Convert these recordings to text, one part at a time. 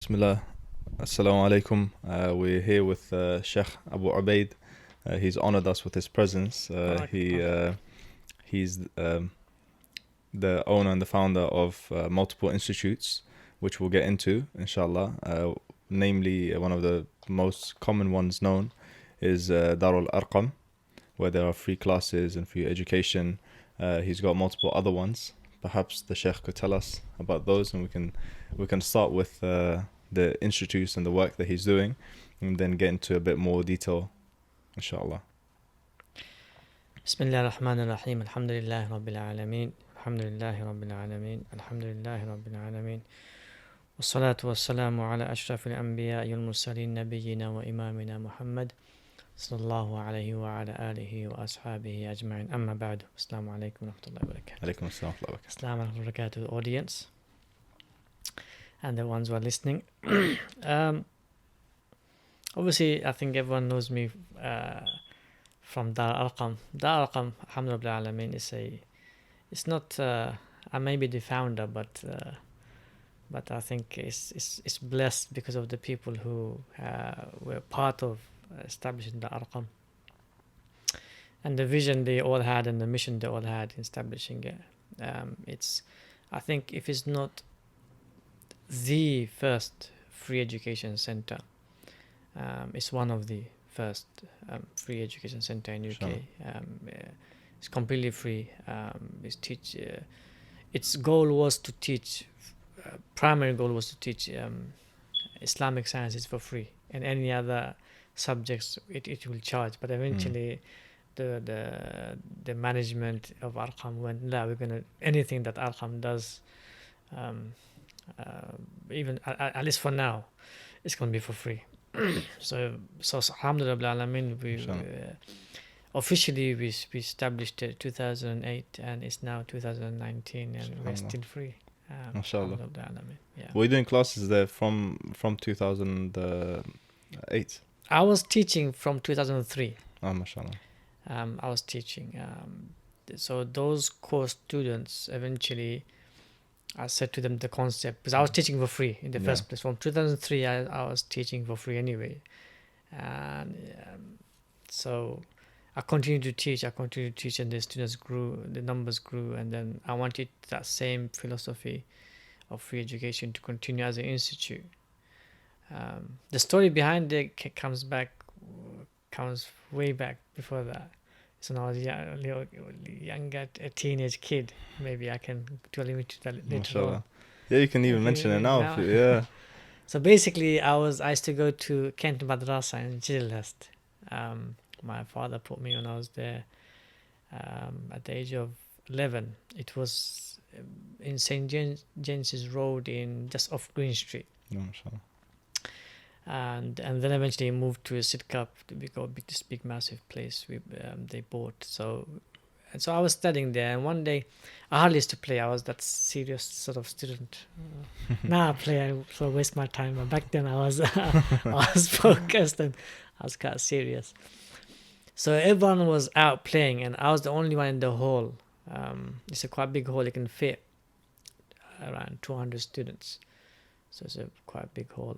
Bismillah. Assalamu alaikum. We're here with Shaykh Abu Ubayd. He's honored us with his presence. He's the owner and the founder of multiple institutes, which we'll get into, inshallah. Namely, one of the most common ones known is Darul Arqam, where there are free classes and free education. He's got multiple other ones. Perhaps the Sheikh could tell us about those, and we can start with the institutes and the work that he's doing, and then get into a bit more detail, inshallah. Bismillah ar-Rahman ar-Rahim. Alhamdulillah Rabbil Alameen. Alhamdulillah Rabbil Alameen. Alhamdulillah Rabbil Alameen. Wassalatu wassalamu ala ashrafil anbiya wal mursalin nabiyyina wa imamina Muhammad sallallahu alayhi wa ala alihi wa ashabihi ajma'in. Amma ba'du. Assalamu alaikum wa rahmatullahi wa barakatuh. Alaikum assalam wa rahmatullahi wa barakatuh. Assalamu alaikum wa barakatuh to the audience and the ones who are listening. Obviously, I think everyone knows me from Dar Arqam. Dar Arqam, alhamdulillah alameen, it's not, I may be the founder, but I think it's blessed because of the people who were part of establishing Dar Arqam. And the vision they all had and the mission they all had in establishing it. I think if it's not the first free education center, it's one of the first free education center in UK. Sure. It's completely free. Its goal was to teach, primary goal was to teach Islamic sciences for free, and any other subjects it will charge. But eventually, the management of Arqam went, no, we're gonna, anything that Arqam does, even at least for now, it's gonna be for free. so alhamdulillah alameen, we officially we established it 2008, and it's now 2019, and we're still free. Mashallah. Yeah. Were you doing classes there from 2008? I was teaching from 2003. Oh, mashallah. I was teaching. So those course students, eventually I said to them the concept, because I was teaching for free in the first place. From 2003, I was teaching for free anyway. And so I continued to teach, and the students grew, the numbers grew, and then I wanted that same philosophy of free education to continue as an institute. The story behind it comes way back before that. So when I was younger, a teenage kid, maybe I can tell you that later on. Yeah, you can even mention it now. Yeah. So basically, I used to go to Kent Madrasa in Chislehurst. My father put me when I was there at the age of 11. It was in St. James's Road, in just off Green Street. No, mashallah. And then eventually moved to a Sidcup to become this big massive place they bought. So I was studying there, and one day I hardly used to play. I was that serious sort of student. Now I play, I sort of waste my time. But back then I was focused, and I was quite serious. So everyone was out playing, and I was the only one in the hall. It's a quite big hall. It can fit around 200 students. So it's a quite big hall.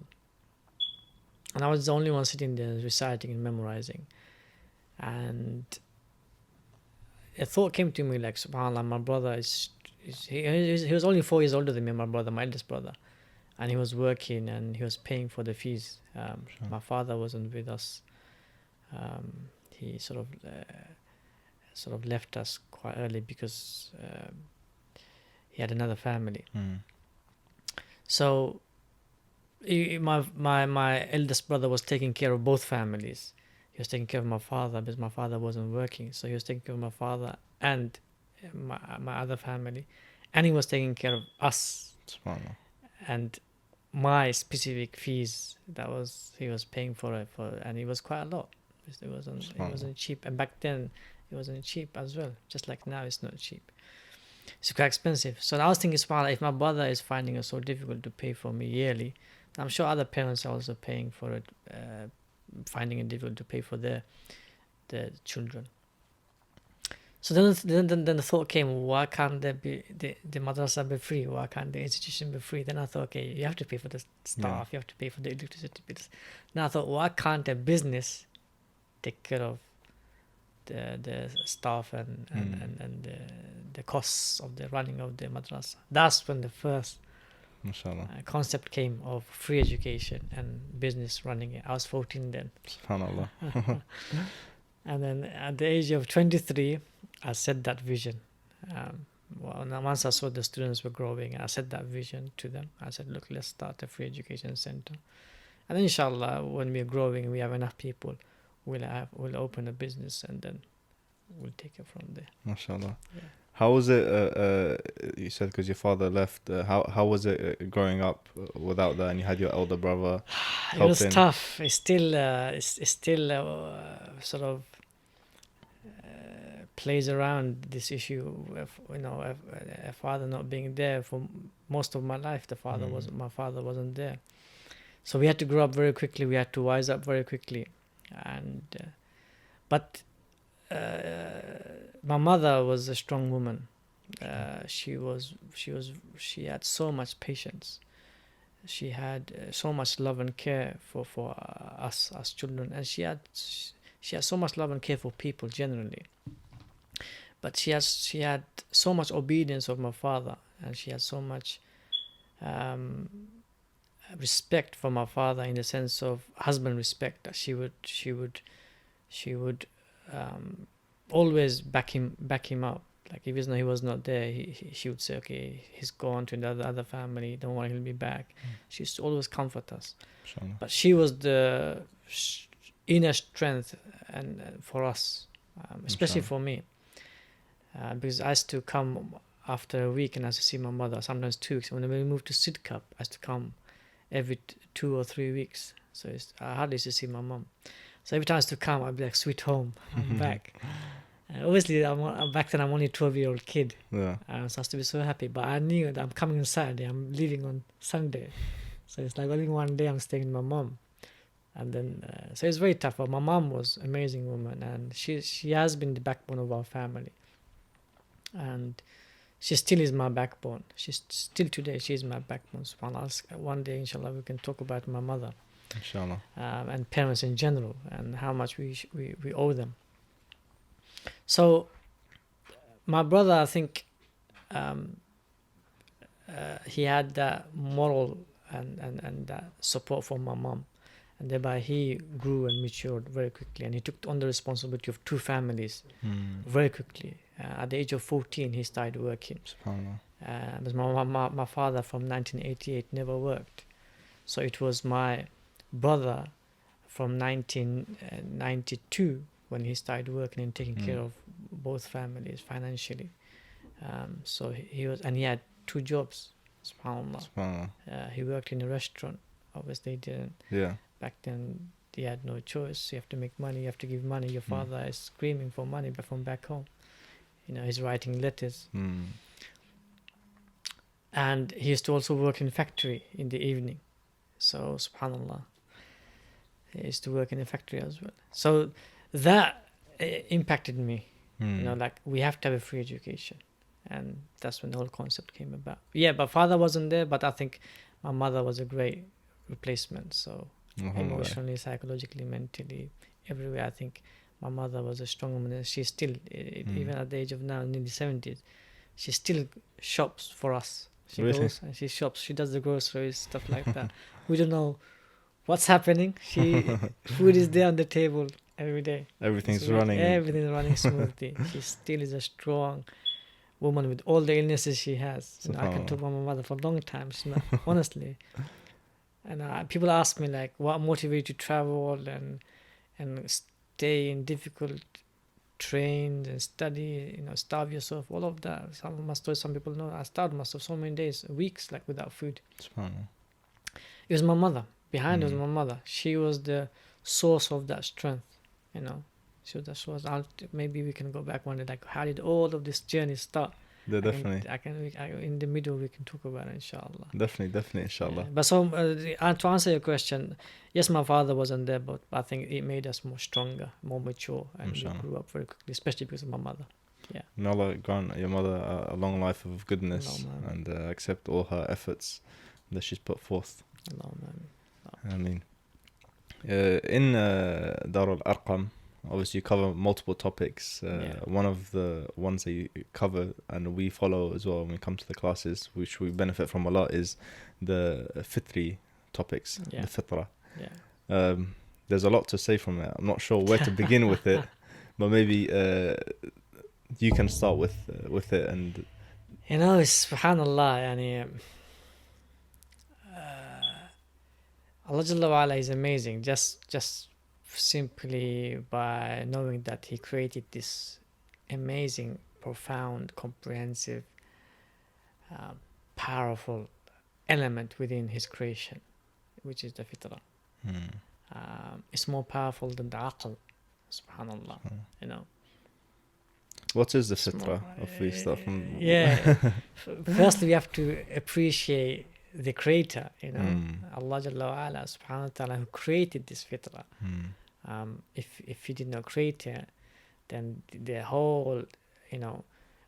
And I was the only one sitting there reciting and memorizing. And a thought came to me like, subhanAllah, my brother he was only 4 years older than me, my brother, my eldest brother. And he was working, and he was paying for the fees. My father wasn't with us. He sort of left us quite early because he had another family. So my eldest brother was taking care of both families. He was taking care of my father because my father wasn't working, so he was taking care of my father and my other family, and he was taking care of us. And my specific fees he was paying for it, and it was quite a lot. It wasn't cheap, and back then it wasn't cheap as well. Just like now, it's not cheap. It's quite expensive. So I was thinking, subhanAllah, if my brother is finding it so difficult to pay for me yearly, I'm sure other parents are also paying for it, finding it difficult to pay for their children. So then the thought came, why can't there be the madrasa be free? Why can't the institution be free? Then I thought, okay, you have to pay for the staff, you have to pay for the electricity bills. Then I thought, why can't a business take care of the staff and the costs of the running of the madrasa? That's when the first Mashallah. concept came of free education and business running it. I was 14 then. Subhanallah. And then at the age of 23, I set that vision. Once I saw the students were growing, I set that vision to them. I said, look, let's start a free education center. And then inshallah, when we're growing, we have enough people, we'll open a business and then we'll take it from there. Mashallah. Yeah. How was it, you said because your father left, how was it growing up without that, and you had your elder brother helping? It was tough. It's still sort of plays around this issue of, a father not being there for most of my life. My father wasn't there, so we had to grow up very quickly. We had to wise up very quickly, and but my mother was a strong woman. She had so much patience. She had so much love and care for us as children, and she had so much love and care for people generally. But she had so much obedience of my father, and she had so much respect for my father in the sense of husband respect, that she would always back him up. Like if he was not there, she would say, okay, he's gone to the other family, don't worry, he'll be back. She used to always comfort us. Inshallah. But she was the inner strength and for us, especially for me, because I used to come after a week and I used to see my mother, sometimes 2 weeks. When we moved to Sidcup, I used to come every 2 or 3 weeks, so I hardly used to see my mom. So every time I used to come, I'd be like, sweet home, I'm back. Obviously, back then I'm only a 12-year-old kid. Yeah. So I used to be so happy. But I knew that I'm coming on Saturday, I'm leaving on Sunday. So it's like only one day I'm staying with my mom. And then, so it's very tough. But my mom was an amazing woman, and she has been the backbone of our family. And she still is my backbone. She's still today, she's my backbone. SubhanAllah. One day, inshallah, we can talk about my mother. Inshallah. And parents in general, and how much we owe them. So my brother, I think he had that moral and that support from my mom, and thereby he grew and matured very quickly, and he took on the responsibility of 2 families very quickly. At the age of 14, he started working. Because my father from 1988 never worked, so it was my brother from 1992 when he started working and taking care of both families financially. So he had 2 jobs. SubhanAllah. He worked in a restaurant. Obviously, he didn't. Yeah. Back then, he had no choice. You have to make money. You have to give money. Your father is screaming for money, but from back home, he's writing letters. And he used to also work in a factory in the evening. So, SubhanAllah, he used to work in a factory as well. So that impacted me. Like we have to have a free education, and that's when the whole concept came about. Yeah, but father wasn't there, but I think my mother was a great replacement. So emotionally, psychologically, mentally, everywhere, I think my mother was a strong woman, and she still, even at the age of now, nearly 70s, she still shops for us. She goes and she shops. She does the groceries, stuff like that. We don't know what's happening. Food is there on the table every day. Everything's running Smoothly. She still is a strong woman with all the illnesses she has. I can talk about my mother for a long time. She's not, honestly. And people ask me like, what motivated you to travel and stay in difficult trains and study, starve yourself, all of that. Some people know I starved myself so many days, weeks, like without food. It was my mother. Behind was my mother. She was the source of that strength, She was the source. Maybe we can go back one day, like how did all of this journey start? Yeah, definitely. In the middle we can talk about it, inshallah. Definitely, inshallah. But so to answer your question, yes, my father wasn't there, but I think it made us more stronger, more mature, and we grew up very quickly, especially because of my mother. Yeah. May Allah grant your mother a long life of goodness Allahumma and accept all her efforts that she's put forth. Allahumma I mean, in Dar al-Arqam, obviously you cover multiple topics. Yeah. One of the ones that you cover and we follow as well when we come to the classes, which we benefit from a lot, is the Fitri topics, Yeah. the Fitrah. Yeah. There's a lot to say from it. I'm not sure where to begin with it, but maybe you can start with it. And You know, it's subhanallah, yani, Allah Jalla wa Ala is amazing. Just simply by knowing that He created this amazing, profound, comprehensive, powerful element within His creation, which is the fitrah. It's more powerful than the aql, subhanallah. You know. what is the Small, Fitrah? If we start from yeah. Firstly, we have to appreciate the creator, you know, Allah Jalla wa Ala, subhanahu wa ta'ala, who created this fitrah. If you did not create it, then the whole, you know,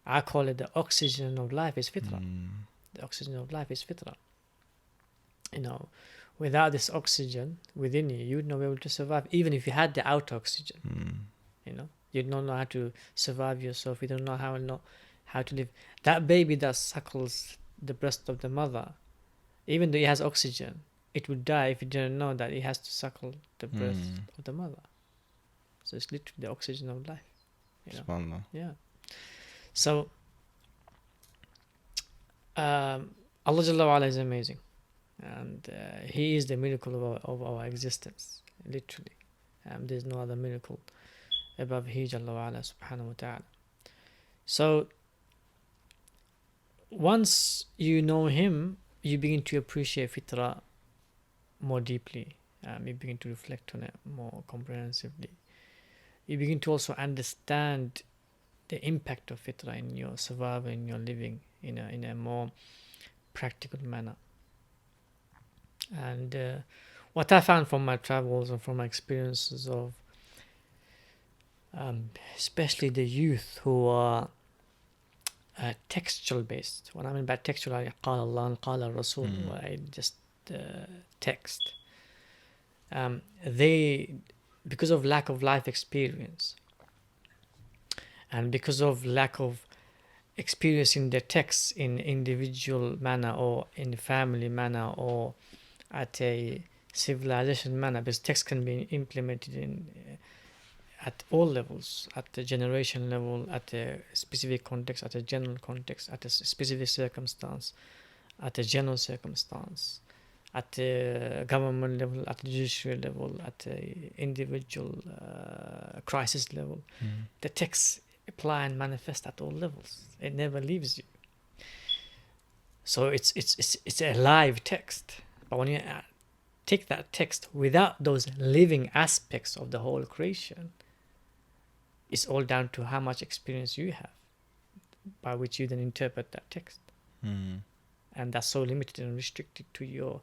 I call it the oxygen of life is fitrah. The oxygen of life is fitrah. You know, without this oxygen within you, you would not be able to survive, even if you had the outer oxygen. You know, you don't know how to survive yourself. You don't know how to live. That baby that suckles the breast of the mother, even though it has oxygen, it would die if it didn't know that it has to suckle the breast of the mother. So it's literally the oxygen of life. You know? SubhanAllah. Yeah. So Allah Jalla wa Ala is amazing, and He is the miracle of our existence. Literally, there's no other miracle above He Jalla wa Ala subhanahu wa ta'ala. So once you know Him, you begin to appreciate fitrah more deeply. You begin to reflect on it more comprehensively. You begin to also understand the impact of fitrah in your survival, in your living, in a more practical manner. And what I found from my travels and from my experiences of especially the youth who are textual based. What I mean by textual, I قال الله and قال الرسول, right? Just text. They, because of lack of life experience and because of lack of experiencing the text in individual manner or in family manner or at a civilization manner, because text can be implemented in at all levels, at the generation level, at a specific context, at a general context, at a specific circumstance, at a general circumstance, at the government level, at the judicial level, at the individual crisis level. The texts apply and manifest at all levels. It never leaves you. So it's a live text. But when you take that text without those living aspects of the whole creation, it's all down to how much experience you have, by which you then interpret that text. And that's so limited and restricted to your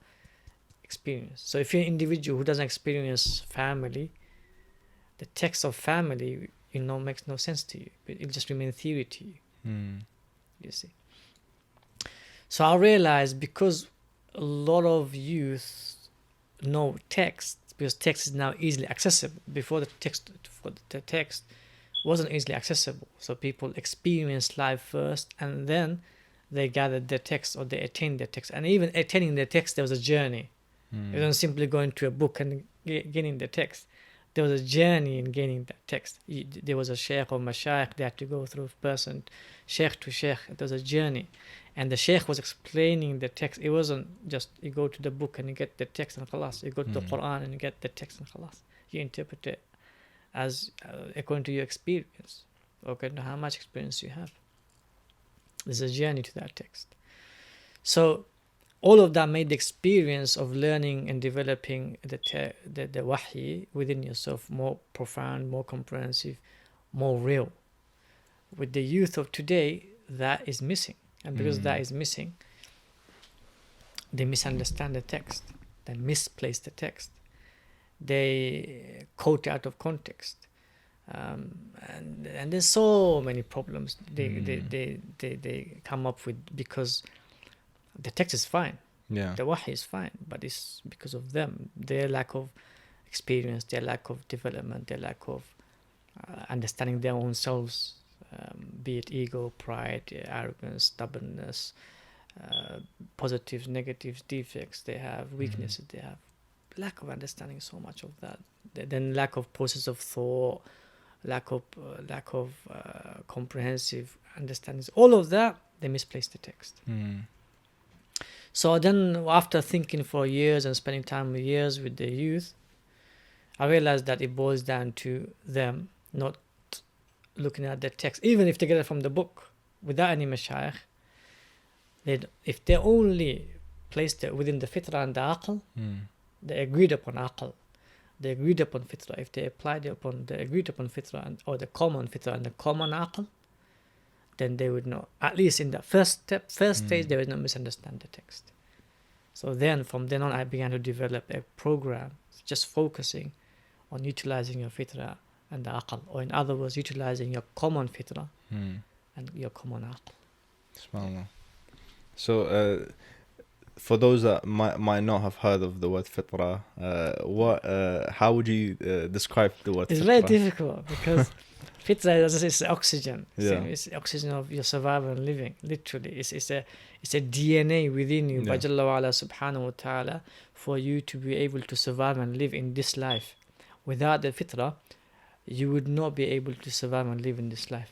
experience. So if you're an individual who doesn't experience family, the text of family, makes no sense to you. It'll just remain theory to you. You see. So I realized, because a lot of youth know text, because text is now easily accessible. Before the text wasn't easily accessible. So people experienced life first, and then they gathered the text, or they attained the text. And even attaining the text, there was a journey. It wasn't simply going to a book and getting the text. There was a journey in gaining that text. There was a sheikh or mashayikh they had to go through person, sheikh to sheikh. There was a journey. And the sheikh was explaining the text. It wasn't just you go to the book and you get the text and khalas. You go to the Quran and you get the text and khalas. You interpret it as according to your experience, according to how much experience you have. There's a journey to that text. So all of that made the experience of learning and developing the wahi within yourself more profound, more comprehensive, more real. With the youth of today, that is missing. And because that is missing, they misunderstand the text. They misplace the text. They quote out of context. And there's so many problems they come up with, because the text is fine, Yeah. the wahi is fine, but it's because of them, their lack of experience, their lack of development, their lack of understanding their own selves, be it ego, pride, arrogance, stubbornness, positives, negatives, defects they have, weaknesses they have, lack of understanding so much of that. Then lack of process of thought, lack of comprehensive understandings, all of that, they misplace the text. So then after thinking for years and spending time with years with the youth, I realized that it boils down to them not looking at the text, even if they get it from the book without any mashayikh. If they only placed it within the fitrah and the aql, they agreed upon aql, they agreed upon fitrah, if they applied it upon the agreed upon fitrah or the common fitrah and the common aql, then they would know, at least in the first stage, they would not misunderstand the text. So then from then on I began to develop a program just focusing on utilizing your fitrah and the aql, or in other words, utilizing your common fitrah and your common aql. SubhanAllah. So for those that might not have heard of the word fitrah, how would you describe the word It's fitrah? very difficult because fitrah is oxygen. Yeah. It's oxygen of your survival and living. Literally, it's a DNA within you by Jalla wa Ala subhanahu wa ta'ala for you to be able to survive and live in this life. Without the fitrah, you would not be able to survive and live in this life.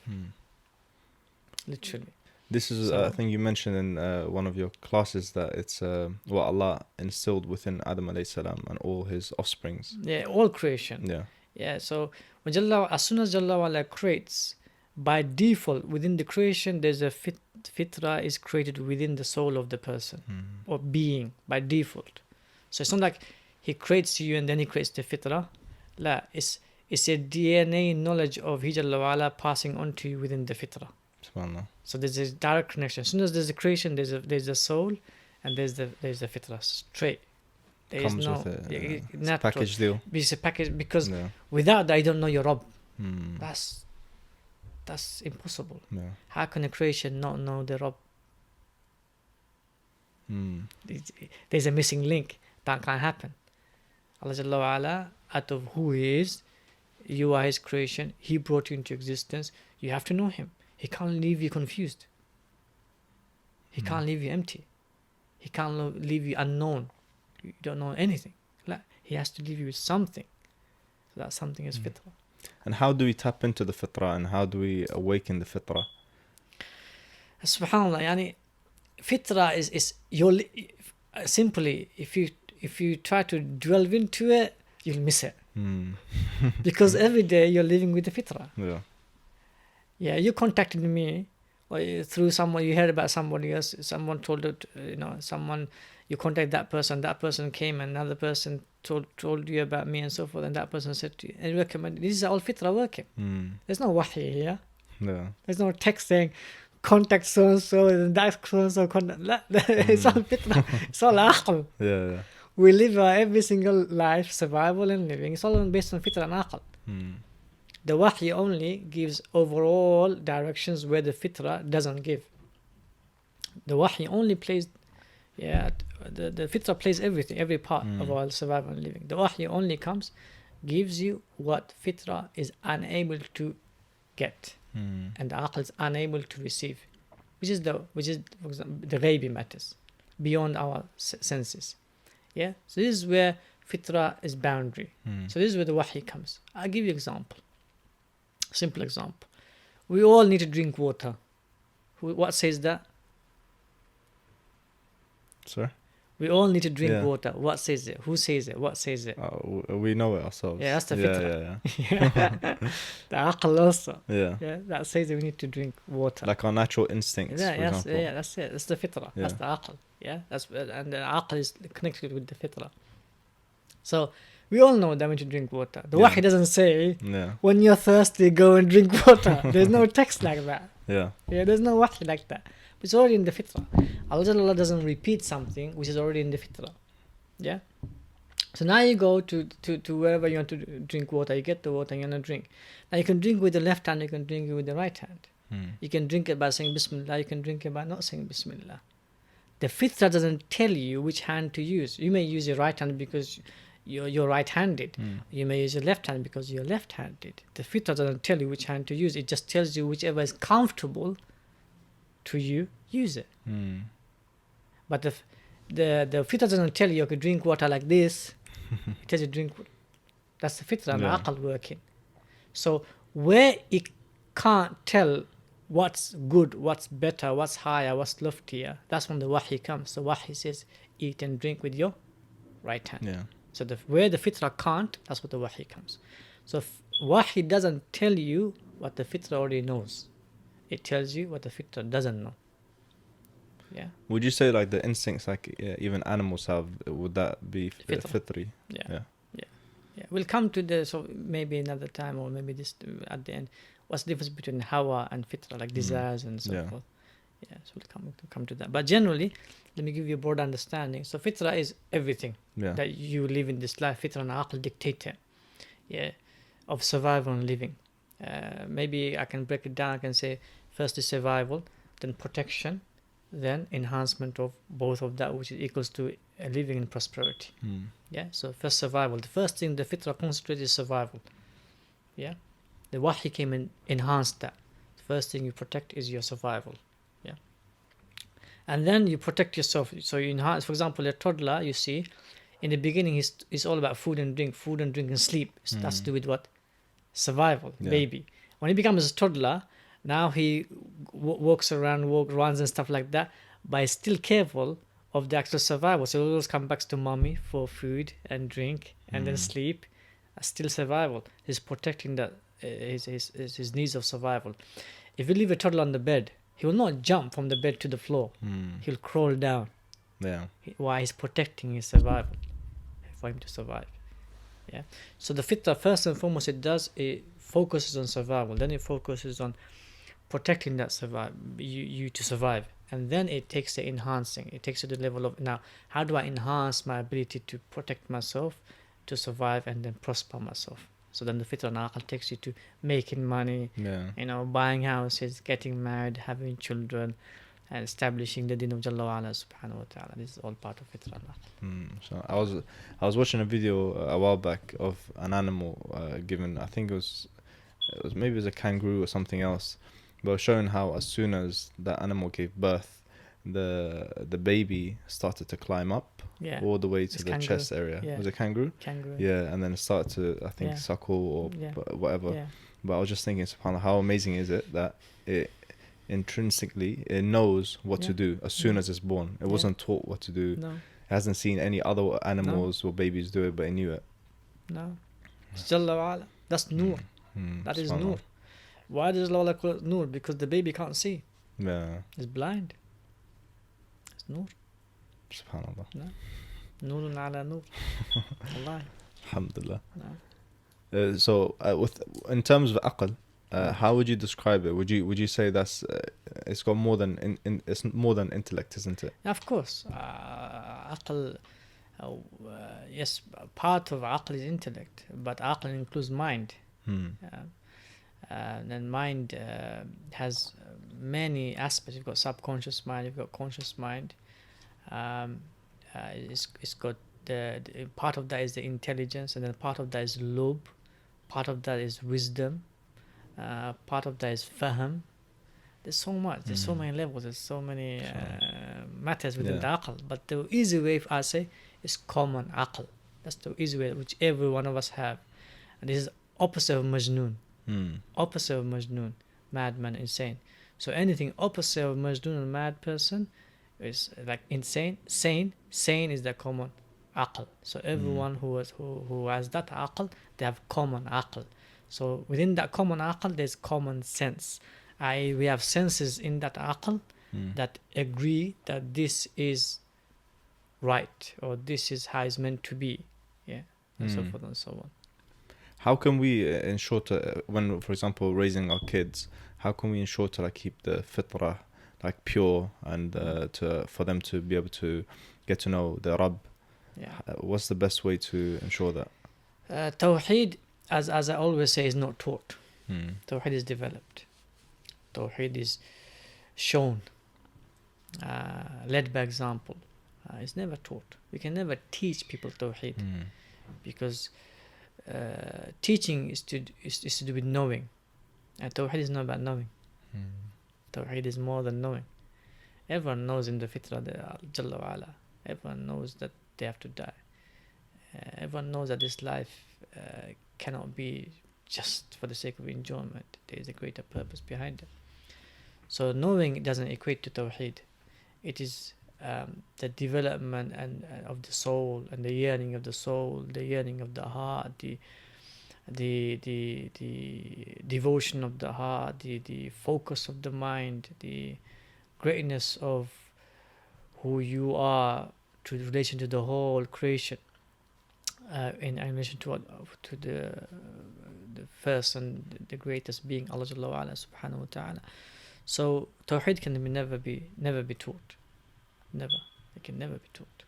Literally. This is, I think you mentioned in one of your classes that it's what Allah instilled within Adam alayhi salam and all his offsprings. Yeah, all creation. Yeah. Yeah, so when as soon as Jalla wa Ala creates, by default within the creation, there's a fitrah is created within the soul of the person or being by default. So it's not like he creates you and then he creates the fitrah. La, it's a DNA knowledge of He Jalla wa Ala passing on to you within the fitrah. SubhanAllah. So there's a direct connection. As soon as there's a creation, there's a soul, and there's the fitrah straight. There Comes is no with it. It's a natural. package deal. It's a package because Yeah. without that, you don't know your Rabb. That's impossible. Yeah. How can a creation not know the Rabb? There's a missing link. That can't happen. Allah Jalla wa Ala, out of who He is, you are His creation. He brought you into existence. You have to know Him. He can't leave you confused. He can't leave you empty. He can't leave you unknown. You don't know anything. He has to leave you with something. So that something is fitrah. And how do we tap into the fitrah and how do we awaken the fitrah? Subhanallah, yani, fitrah is your simply, if you try to delve into it, you'll miss it. Because every day you're living with the fitrah. Yeah. Yeah, you contacted me or through someone, you heard about somebody else, someone told it, someone, you contact that person came, and another person told you about me and so forth, and that person said to you, and recommended. This is all fitrah working. There's no wahi here. Yeah. There's no text saying, contact so-and-so, and that so-and-so contact. It's all fitrah. It's all aql. Yeah. We live our every single life, survival and living. It's all based on fitrah and aql. The wahi only gives overall directions where the fitrah doesn't give. The wahi only plays, the fitrah plays everything, every part of our survival and living. The wahi only gives you what fitrah is unable to get, and the aql is unable to receive, which is for example, the ghaibi matters, beyond our senses. Yeah, so this is where fitrah is boundary. So this is where the wahi comes. I'll give you an example. Simple example. We all need to drink water. What says that? Sorry? We all need to drink water. What says it? Who says it? What says it? We know it ourselves. Yeah, that's the fitrah. Yeah. The aql also. Yeah. Yeah, that says that we need to drink water. Like our natural instincts, for example. Yeah, that's it. That's the fitrah. Yeah. That's the aql. Yeah, and the aql is connected with the fitrah. So we all know that we need to drink water. The wahi doesn't say, when you're thirsty, go and drink water. There's no text like that. Yeah. Yeah, there's no wahi like that. It's already in the fitrah. Allah doesn't repeat something which is already in the fitrah. Yeah. So now you go to wherever you want to drink water, you get the water and you're going to drink. Now you can drink with the left hand, you can drink it with the right hand. You can drink it by saying Bismillah, you can drink it by not saying Bismillah. The fitrah doesn't tell you which hand to use. You may use your right hand because you're right-handed. You may use your left hand because you're left-handed. The fitrah doesn't tell you which hand to use. It just tells you whichever is comfortable to you, use it. But the fitrah doesn't tell you, okay, drink water like this. It tells you drink. That's the fitrah and aql working. So where it can't tell what's good, what's better, what's higher, what's loftier, that's when the wahi comes. The wahi says, eat and drink with your right hand. Yeah. So where the fitrah can't, that's what the wahi comes. So wahi doesn't tell you what the fitrah already knows. It tells you what the fitrah doesn't know. Yeah. Would you say like the instincts like even animals have, would that be fitri? Yeah. We'll come to the, so maybe another time or maybe this at the end. What's the difference between hawa and fitrah, like desires and so forth? Yeah, so we'll come to that. But generally, let me give you a broad understanding. So fitrah is everything that you live in this life. Fitrah and aql dictate it, of survival and living. Maybe I can break it down. I can say first is survival, then protection, then enhancement of both of that, which is equals to living in prosperity. Yeah. So first survival. The first thing the fitrah concentrates is survival. Yeah. The wahi came and enhanced that. The first thing you protect is your survival. Yeah. And then you protect yourself. So you enhance. For example, a toddler, you see, in the beginning, he's all about food and drink and sleep. That's to do with what? Survival. Baby. When he becomes a toddler, now he walks around, runs and stuff like that, but he's still careful of the actual survival. So he always comes back to mommy for food and drink and then sleep. Still survival. He's protecting that his needs of survival. If you leave a toddler on the bed, he will not jump from the bed to the floor. He'll crawl down. Yeah. Why? He's protecting his survival for him to survive. Yeah. So the fitrah, first and foremost, it focuses on survival. Then it focuses on protecting that you to survive, and then it takes the enhancing. It takes to the level of, now how do I enhance my ability to protect myself, to survive, and then prosper myself? So then the fitrah and aql takes you to making money, buying houses, getting married, having children, and establishing the deen of Jalla wa ala subhanahu wa ta'ala. This is all part of fitrah and aql. So I was watching a video a while back of an animal given, I think it was maybe a kangaroo or something else, but it was showing how as soon as that animal gave birth, the baby started to climb up all the way to the kangaroo. chest area. Was it kangaroo? Kangaroo. Yeah, and then it started to, I think, suckle or whatever. Yeah. But I was just thinking, subhanAllah, how amazing is it that it intrinsically it knows what to do as soon as it's born. It wasn't taught what to do. No. It hasn't seen any other animals or babies do it, but it knew it. No. It's Jalla wa ala. That's nur. That is nur. Why does Allah call it nur? Because the baby can't see. Yeah. It's blind. It's nur. SubhanAllah. No. Nurun ala nur. Allah. Alhamdulillah. No. So in terms of aql, how would you describe it? Would you say that's it's got more than it's more than intellect, isn't it? Of course. Aql, yes, part of aql is intellect, but aql includes mind. And mind has many aspects. You've got subconscious mind, you've got conscious mind. It's got the part of that is the intelligence, and then part of that is lub, part of that is wisdom, part of that is fahm. There's so much. There's so many levels. There's so many matters within the aql. But the easy way, if I say, is common aql. That's the easy way which every one of us have. And this is opposite of majnoon. Opposite of majnoon, madman, insane. So anything opposite of majnoon, a mad person, is like insane. Sane is the common aql. So everyone who has that aql, they have common aql. So within that common aql, there's common sense. We have senses in that aql that agree that this is right, or this is how it's meant to be. Yeah, and so forth and so on. How can we ensure to, when, for example, raising our kids, how can we ensure to like keep the fitrah like pure and for them to be able to get to know the Rabb Yeah. What's the best way to ensure that? Tawheed, as I always say, is not taught. Hmm. Tawheed is developed. Tawheed is shown, led by example. It's never taught. We can never teach people Tawheed, because teaching is to do with knowing, and Tawheed is not about knowing. Tawheed is more than knowing. Everyone knows in the Fitrah that Jalla wa Ala. Everyone knows that they have to die. Everyone knows that this life cannot be just for the sake of enjoyment. There is a greater purpose behind it. So knowing doesn't equate to Tawheed. It is the development and of the soul, and the yearning of the soul, the yearning of the heart, the devotion of the heart, the focus of the mind, the greatness of who you are to relation to the whole creation, in relation to the first and the greatest being, Allah Jalla wa Ala subhanahu wa ta'ala. So Tawheed can never be taught. Never. It can never be taught.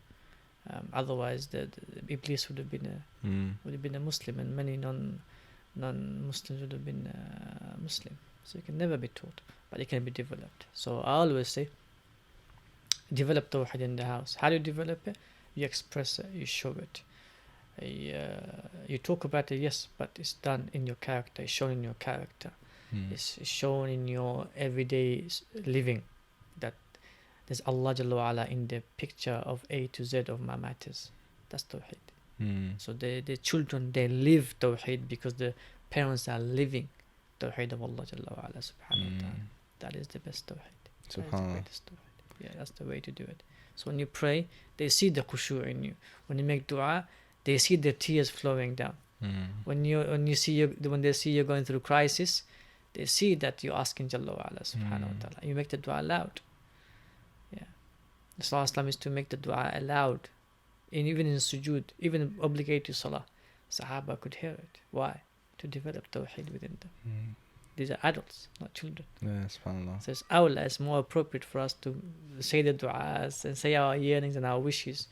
Otherwise the Iblis would have been a Muslim, and many non-Muslims would have been Muslim. So it can never be taught, but it can be developed. So I always say, develop Tawheed in the house. How do you develop it? You express it, you show it. You talk about it, yes, but it's done in your character. It's shown in your character. It's shown in your everyday living, that there's Allah Jalla wa Ala in the picture of A to Z of my matters. That's Tawheed. So the children, they live Tawheed because the parents are living Tawheed of Allah Jalla wa Ala subhanahu wa ta'ala. That is the best Tawheed. That is the greatest Tawheed. Yeah, that's the way to do it. So when you pray, they see the khushu' in you. When you make dua, they see the tears flowing down. When they see you going through crisis, they see that you're asking Jalla wa Ala subhanahu wa ta'ala. You make the dua loud. Yeah. The Salah is to make the dua aloud. Even in sujood, even obligatory salah. Sahaba could hear it. Why? To develop tawheed within them. These are adults, not children. Yeah, subhanAllah. So it's awla, it's more appropriate for us to say the du'as and say our yearnings and our wishes,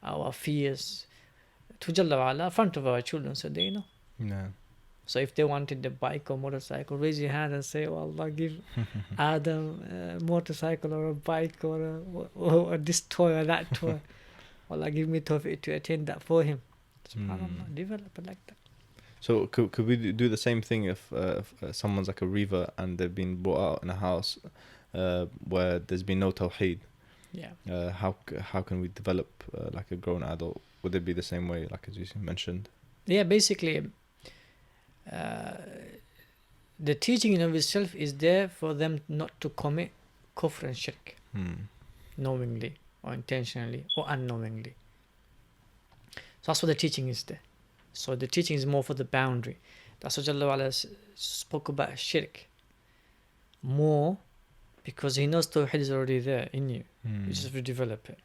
our fears to Jalla wa Ala in front of our children, so they know. Yeah. So if they wanted a bike or motorcycle, raise your hand and say, oh Allah, give Adam a motorcycle or a bike or this toy or that toy. Allah, give me tawfiq to attain that for him. SubhanAllah, develop it like that. So could we do the same thing if someone's like a reaver and they've been brought out in a house where there's been no tawheed? Yeah. How can we develop like a grown adult? Would it be the same way, like as you mentioned? Yeah, basically, the teaching in of itself is there for them not to commit kufr and shirk, knowingly or intentionally or unknowingly. So that's what the teaching is there. So the teaching is more for the boundary. That's what Allah spoke about shirk more, because He knows tawheed is already there in you. You just have to develop it.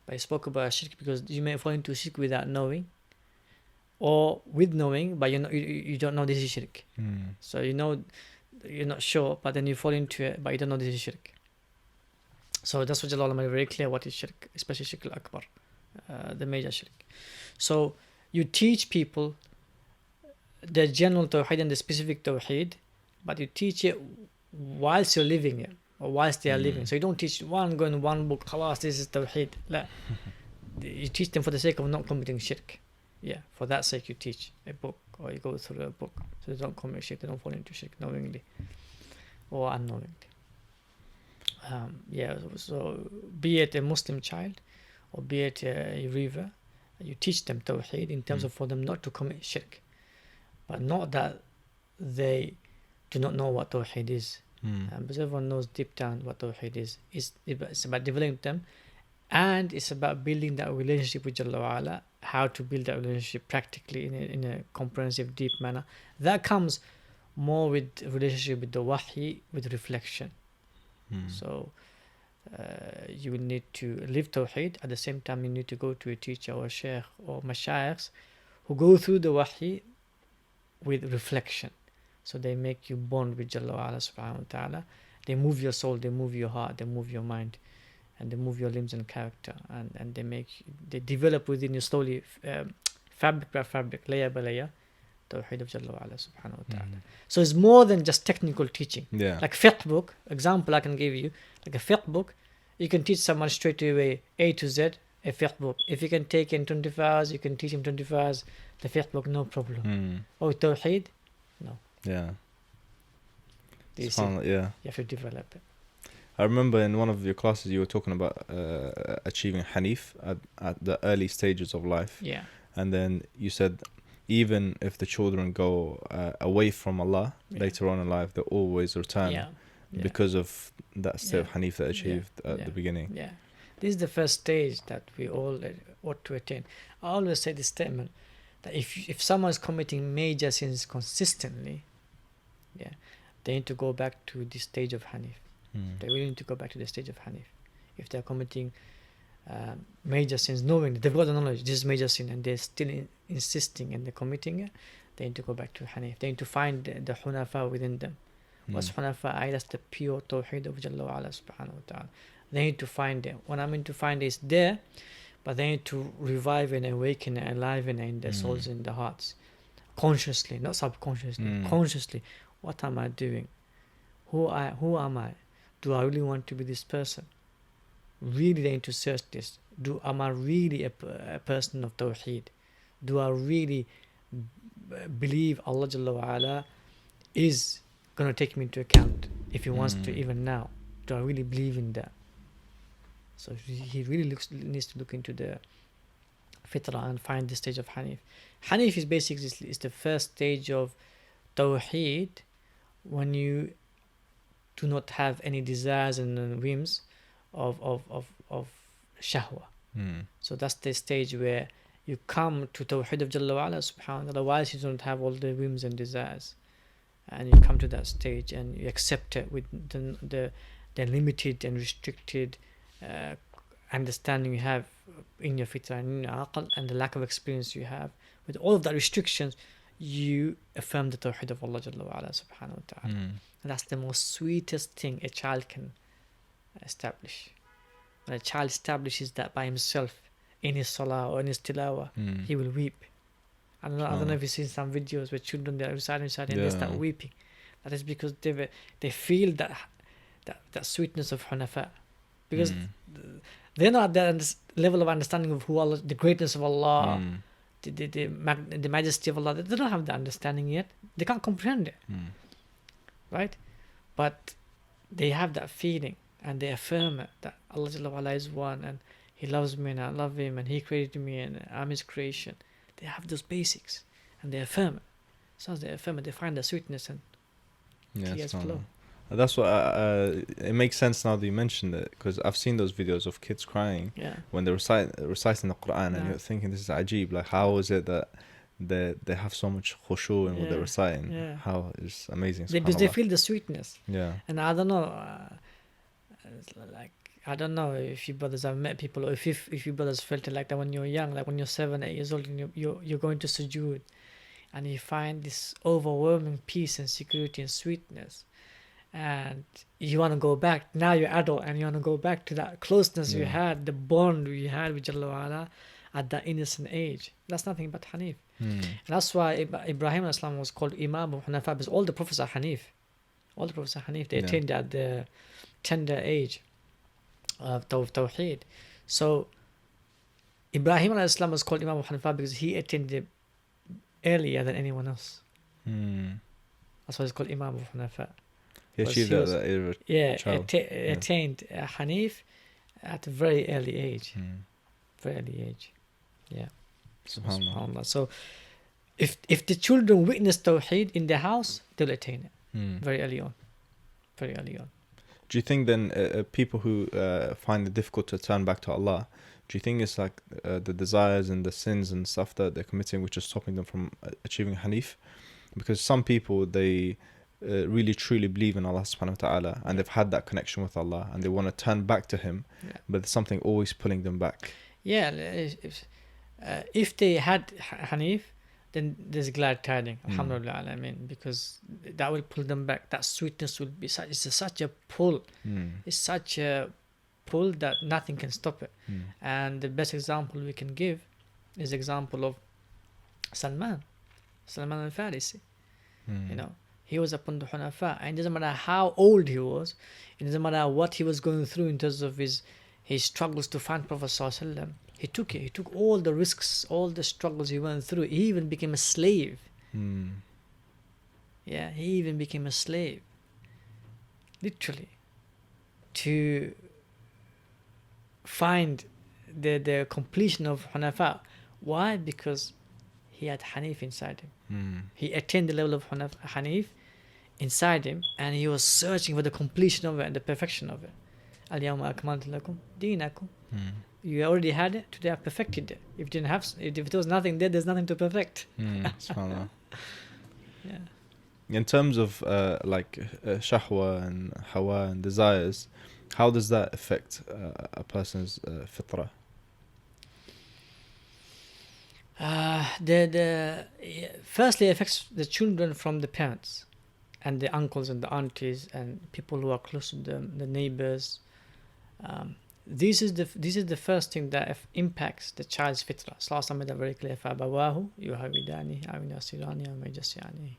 But He spoke about shirk because you may fall into shirk without knowing, or with knowing, but you don't know this is shirk. So you know, you're not sure, but then you fall into it, but you don't know this is shirk. So that's what Allah made very clear what is shirk, especially shirk al-akbar, the major shirk. So you teach people the general tawheed and the specific tawheed, but you teach it whilst you're living it, or whilst they are living. So you don't teach one, go in one book, khalas, this is tawheed. You teach them for the sake of not committing shirk. Yeah, for that sake you teach a book, or you go through a book, so they don't commit shirk, they don't fall into shirk knowingly or unknowingly. So be it a Muslim child or be it a reaver, you teach them tawheed in terms of for them not to commit shirk, but not that they do not know what tawheed is. Because everyone knows deep down what tawheed is. It's about developing them, and it's about building that relationship with Jalla wa Ala, how to build that relationship practically in a comprehensive, deep manner. That comes more with relationship with the wahi, with reflection. So you will need to live tawheed. At the same time, you need to go to a teacher or a shaykh or mashayikhs who go through the wahi with reflection. So they make you bond with Jalla wa Ala subhanahu wa ta'ala. They move your soul, they move your heart, they move your mind and they move your limbs and character, and they develop within you slowly, fabric by fabric, layer by layer, Tawheed of Jalla wa Ala subhanahu wa ta'ala. So it's more than just technical teaching. Yeah. Like fiqh book, example I can give you, like a fiqh book, you can teach someone straight away A to Z, a fiqh book. If you can take in 24 hours, you can teach him 24 hours, the fiqh book, no problem. Oh, Tawheed? No. Yeah. You see, Yeah. you have to develop it. I remember in one of your classes you were talking about achieving Hanif at the early stages of life. Yeah. And then you said even if the children go away from Allah later on in life, they always return because of that state of Hanif they achieved at the beginning. Yeah. This is the first stage that we all ought to attain. I always say this statement, that if someone is committing major sins consistently, they need to go back to the stage of Hanif. They really need to go back to the stage of Hanif. If they're committing major sins, knowing they've got the knowledge this is major sin, and they're still insisting and they're committing it, they need to go back to Hanif. They need to find the Hunafa within them. What's Hunafa? That's the pure Tawheed of Jalla wa Ala subhanahu wa ta'ala. They need to find it. What I mean to find is there, but they need to revive and awaken and enliven in their souls, in their hearts, consciously, not subconsciously, consciously. What am I doing? Who am I? Do I really want to be this person? Really, they need to search this. Am I really a person of Tawheed? Do I really believe Allah Jalla wa Ala is going to take me into account if He wants to, even now? Do I really believe in that? So he really needs to look into the Fitrah and find the stage of Hanif. Hanif is basically is the first stage of Tawheed when you do not have any desires and whims of shahwa. So that's the stage where you come to Tawheed of Jalla wa Ala subhanahu wa ta'ala. Otherwise you don't have all the whims and desires, and you come to that stage and you accept it with the limited and restricted understanding you have in your fitrah and in your aql, and the lack of experience you have. With all of that restrictions, you affirm the Tawheed of Allah Jalla wa Ala subhanahu wa ta'ala. And that's the most sweetest thing a child can establish. When a child establishes that by himself in his salah or in his tilawah, he will weep. I don't know if you've seen some videos where children, they're reciting and they start weeping. That is because they feel that sweetness of Hunafa, because they're not at that level of understanding of who Allah, the greatness of Allah, the majesty of Allah. They don't have the understanding yet. They can't comprehend it, right? But they have that feeling, and they affirm it, that Allah Jalla wa Ala is one, and He loves me and I love Him, and He created me and I'm His creation. They have those basics, and they affirm it. So as they affirm it, they find the sweetness and tears flow. That's what it makes sense now that you mentioned it, because I've seen those videos of kids crying when they're reciting the Quran, and you're thinking, this is ajib. Like, how is it that they have so much khushu in what they're reciting? How is amazing. Because they feel the sweetness. And I don't know, I don't know if you brothers have met people, or if you brothers felt it like that when you're young, like when you're 7, 8 years old, and you're going to sujood, and you find this overwhelming peace and security and sweetness, and you want to go back. Now you're adult and you want to go back to that closeness you had, the bond we had with Jalla wa Ala at that innocent age. That's nothing but Hanif. And that's why Ibrahim al-Islam was called Imam of Hunafa, because all the prophets are Hanif. All the prophets are Hanif. They attained at the tender age of Tawheed. So Ibrahim al-Islam was called Imam of Hunafa because he attained it earlier than anyone else. That's why it's called Imam of Hunafa. He achieved attained Hanif at a very early age. Very early age. Yeah. SubhanAllah. So if the children witness Tawheed in their house, they'll attain it very early on. Very early on. Do you think then people who find it difficult to turn back to Allah, do you think it's like the desires and the sins and stuff that they're committing which is stopping them from achieving Hanif? Because some people, they really truly believe in Allah subhanahu wa ta'ala, and they've had that connection with Allah, and they want to turn back to Him, but there's something always pulling them back. If they had Hanif, then there's glad tidings, alhamdulillah, I mean, because that will pull them back. That sweetness will be such a pull. It's such a pull that nothing can stop it. And the best example we can give is the example of Salman al-Farisi. You know, he was upon the Hunafa, and it doesn't matter how old he was, it doesn't matter what he was going through in terms of his struggles to find Prophet Sallallahu Alaihi Wasallam. He took it. He took all the risks, all the struggles he went through. He even became a slave. Yeah, he even became a slave, literally, to find the completion of Hunafa. Why? Because he had Hanif inside him. He attained the level of Hanif inside him, and he was searching for the completion of it and the perfection of it. Al-yawma akmaltu lakum deenakum. You already had it, today I perfected it. If there was nothing there, there's nothing to perfect. SubhanAllah. Yeah. In terms of shahwa and hawa and desires, how does that affect a person's fitrah? Firstly, it affects the children from the parents and the uncles and the aunties and people who are close to them, the neighbors. This is the first thing that impacts the child's fitrah. Sallallahu made that very clear. فَأَبَوَاهُ يُهَوِّدَانِهِ أَوْ يُنَصِّرَانِهِ أَوْ يُمَجِّسِانِهِ.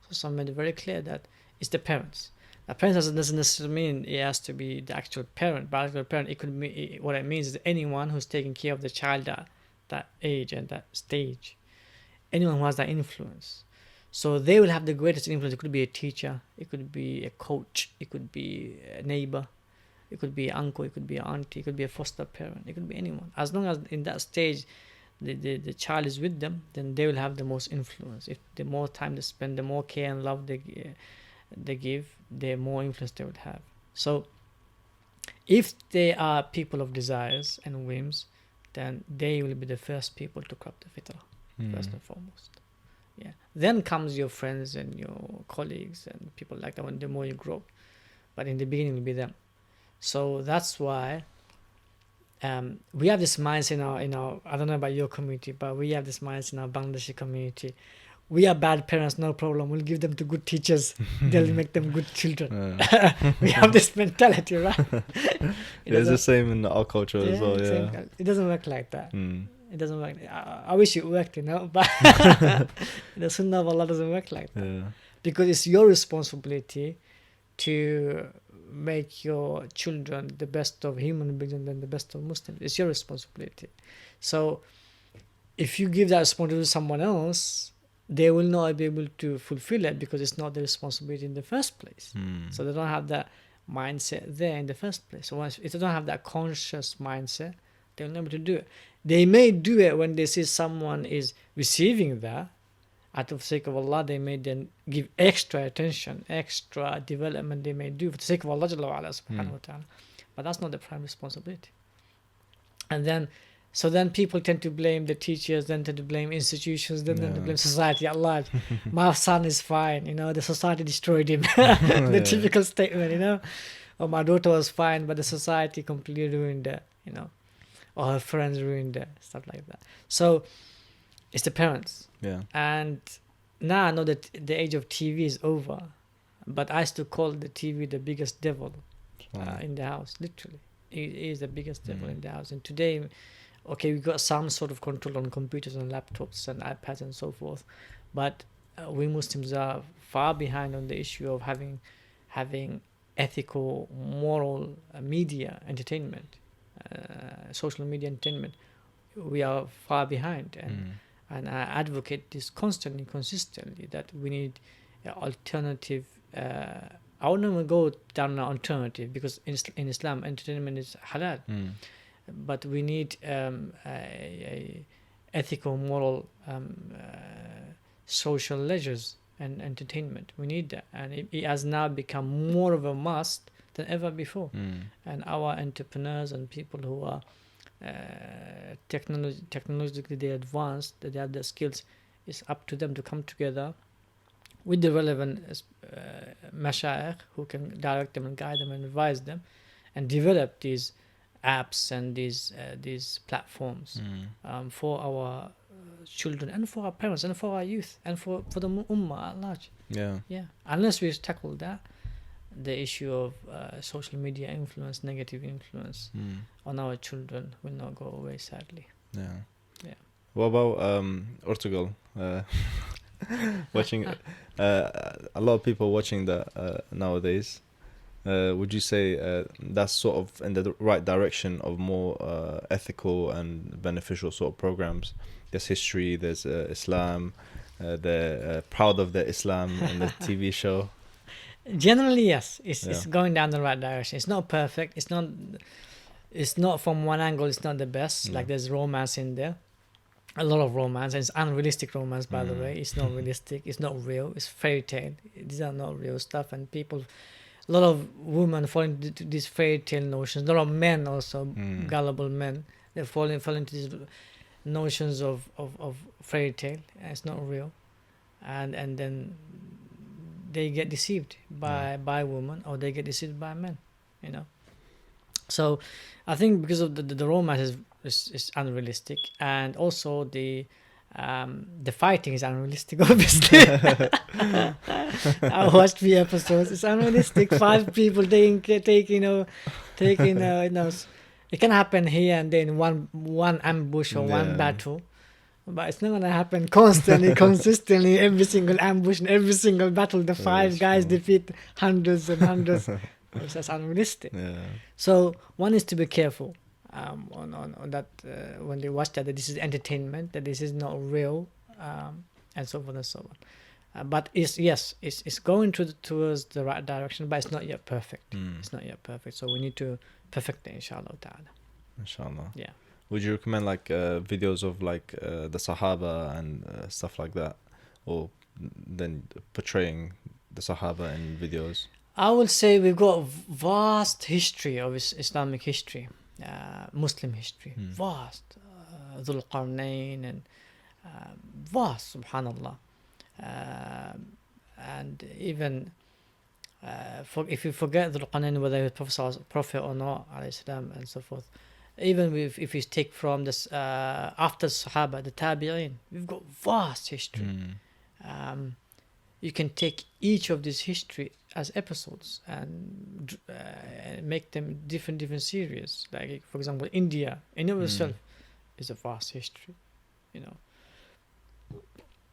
So some made it very clear that it's the parents. The parents doesn't necessarily mean it has to be the actual parent. Biological parent, it could be, what it means is anyone who's taking care of the child at that age and that stage. Anyone who has that influence. So they will have the greatest influence. It could be a teacher, it could be a coach, it could be a neighbor, it could be an uncle, it could be an auntie, it could be a foster parent, it could be anyone. As long as in that stage the child is with them, then they will have the most influence. If the more time they spend, the more care and love they give, the more influence they would have. So if they are people of desires and whims, then they will be the first people to corrupt the fitrah, first and foremost. Yeah. Then comes your friends and your colleagues and people like that when the more you grow. But in the beginning, it will be them. So that's why we have this mindset in our I don't know about your community, but we have this mindset in our Bangladeshi community. We are bad parents, no problem. We'll give them to good teachers. They'll make them good children. We have this mentality, right? It's the same in our culture as well. Yeah. It doesn't work like that. It doesn't work. I wish it worked, but the Sunnah of Allah doesn't work like that. Yeah. Because it's your responsibility to make your children the best of human beings and then the best of Muslims. It's your responsibility. So if you give that responsibility to someone else, they will not be able to fulfill it because it's not their responsibility in the first place. So they don't have that mindset there in the first place. So if they don't have that conscious mindset, they'll never to do it. They may do it when they see someone is receiving that. Out of the sake of Allah, they may then give extra attention, extra development they may do for the sake of Allah subhanahu wa ta'ala. But that's not the prime responsibility. And then people tend to blame the teachers, then tend to blame institutions, then tend to blame society at large. My son is fine, the society destroyed him. The typical statement, or my daughter was fine, but the society completely ruined her, or her friends ruined her, stuff like that. So it's the parents. Yeah. And now I know that the age of TV is over, but I still call the TV the biggest devil in the house, literally. It is the biggest devil in the house. And today, okay, we got some sort of control on computers and laptops and iPads and so forth, but we Muslims are far behind on the issue of having ethical, moral media entertainment, social media entertainment. We are far behind, and I advocate this constantly, consistently, that we need alternative. I wouldn't even go down an alternative because in Islam, entertainment is halal. But we need a ethical, moral, social leisures and entertainment. We need that, and it has now become more of a must than ever before. And our entrepreneurs and people who are technologically advanced, that they have the skills, it's up to them to come together with the relevant mashayikh who can direct them and guide them and advise them and develop these apps and these platforms for our children and for our parents and for our youth and for the ummah at large. Yeah. Unless we tackle that, the issue of social media influence, negative influence on our children will not go away, sadly. Yeah. Yeah. What about Ertugrul? Watching a lot of people watching that nowadays. Would you say that's sort of in the right direction of more ethical and beneficial sort of programs? There's history, there's Islam, they're proud of their Islam in the TV show. Generally, yes, it's Yeah. going down the right direction. It's not perfect. It's not from one angle. It's not the best. No. Like there's romance in there, a lot of romance, and it's unrealistic romance. By the way, it's not realistic. It's not real. It's fairy tale. These are not real stuff, and people, a lot of women fall into these fairy tale notions. A lot of men also, gullible men, they fall into these notions of fairy tale. And it's not real, and then they get deceived by women, or they get deceived by men, you know. So I think because of the romance is unrealistic, and also the fighting is unrealistic, obviously. I watched 3 episodes. It's unrealistic. 5 people taking it can happen here and then one ambush or one battle. But it's not gonna happen constantly, consistently, every single ambush and every single battle. The 5 guys defeat hundreds and hundreds. It's just unrealistic. Yeah. So one is to be careful on that when they watch that this is entertainment, that this is not real, and so forth and so on. But it's going towards the right direction, but it's not yet perfect. It's not yet perfect. So we need to perfect it, inshallah ta'ala. Inshallah. Yeah. Would you recommend like videos of like the Sahaba and stuff like that, or then portraying the Sahaba in videos? I would say we've got a vast history of Islamic history, Muslim history, vast. Dhul Qarnayn and vast, subhanallah. And even if you forget Dhul Qarnayn, whether he was prophet or not, alayhi salam, and so forth. Even if you take from this after Sahaba, the Tabi'in, we've got vast history. You can take each of this history as episodes and make them different series. Like, for example, India in itself is a vast history. You know,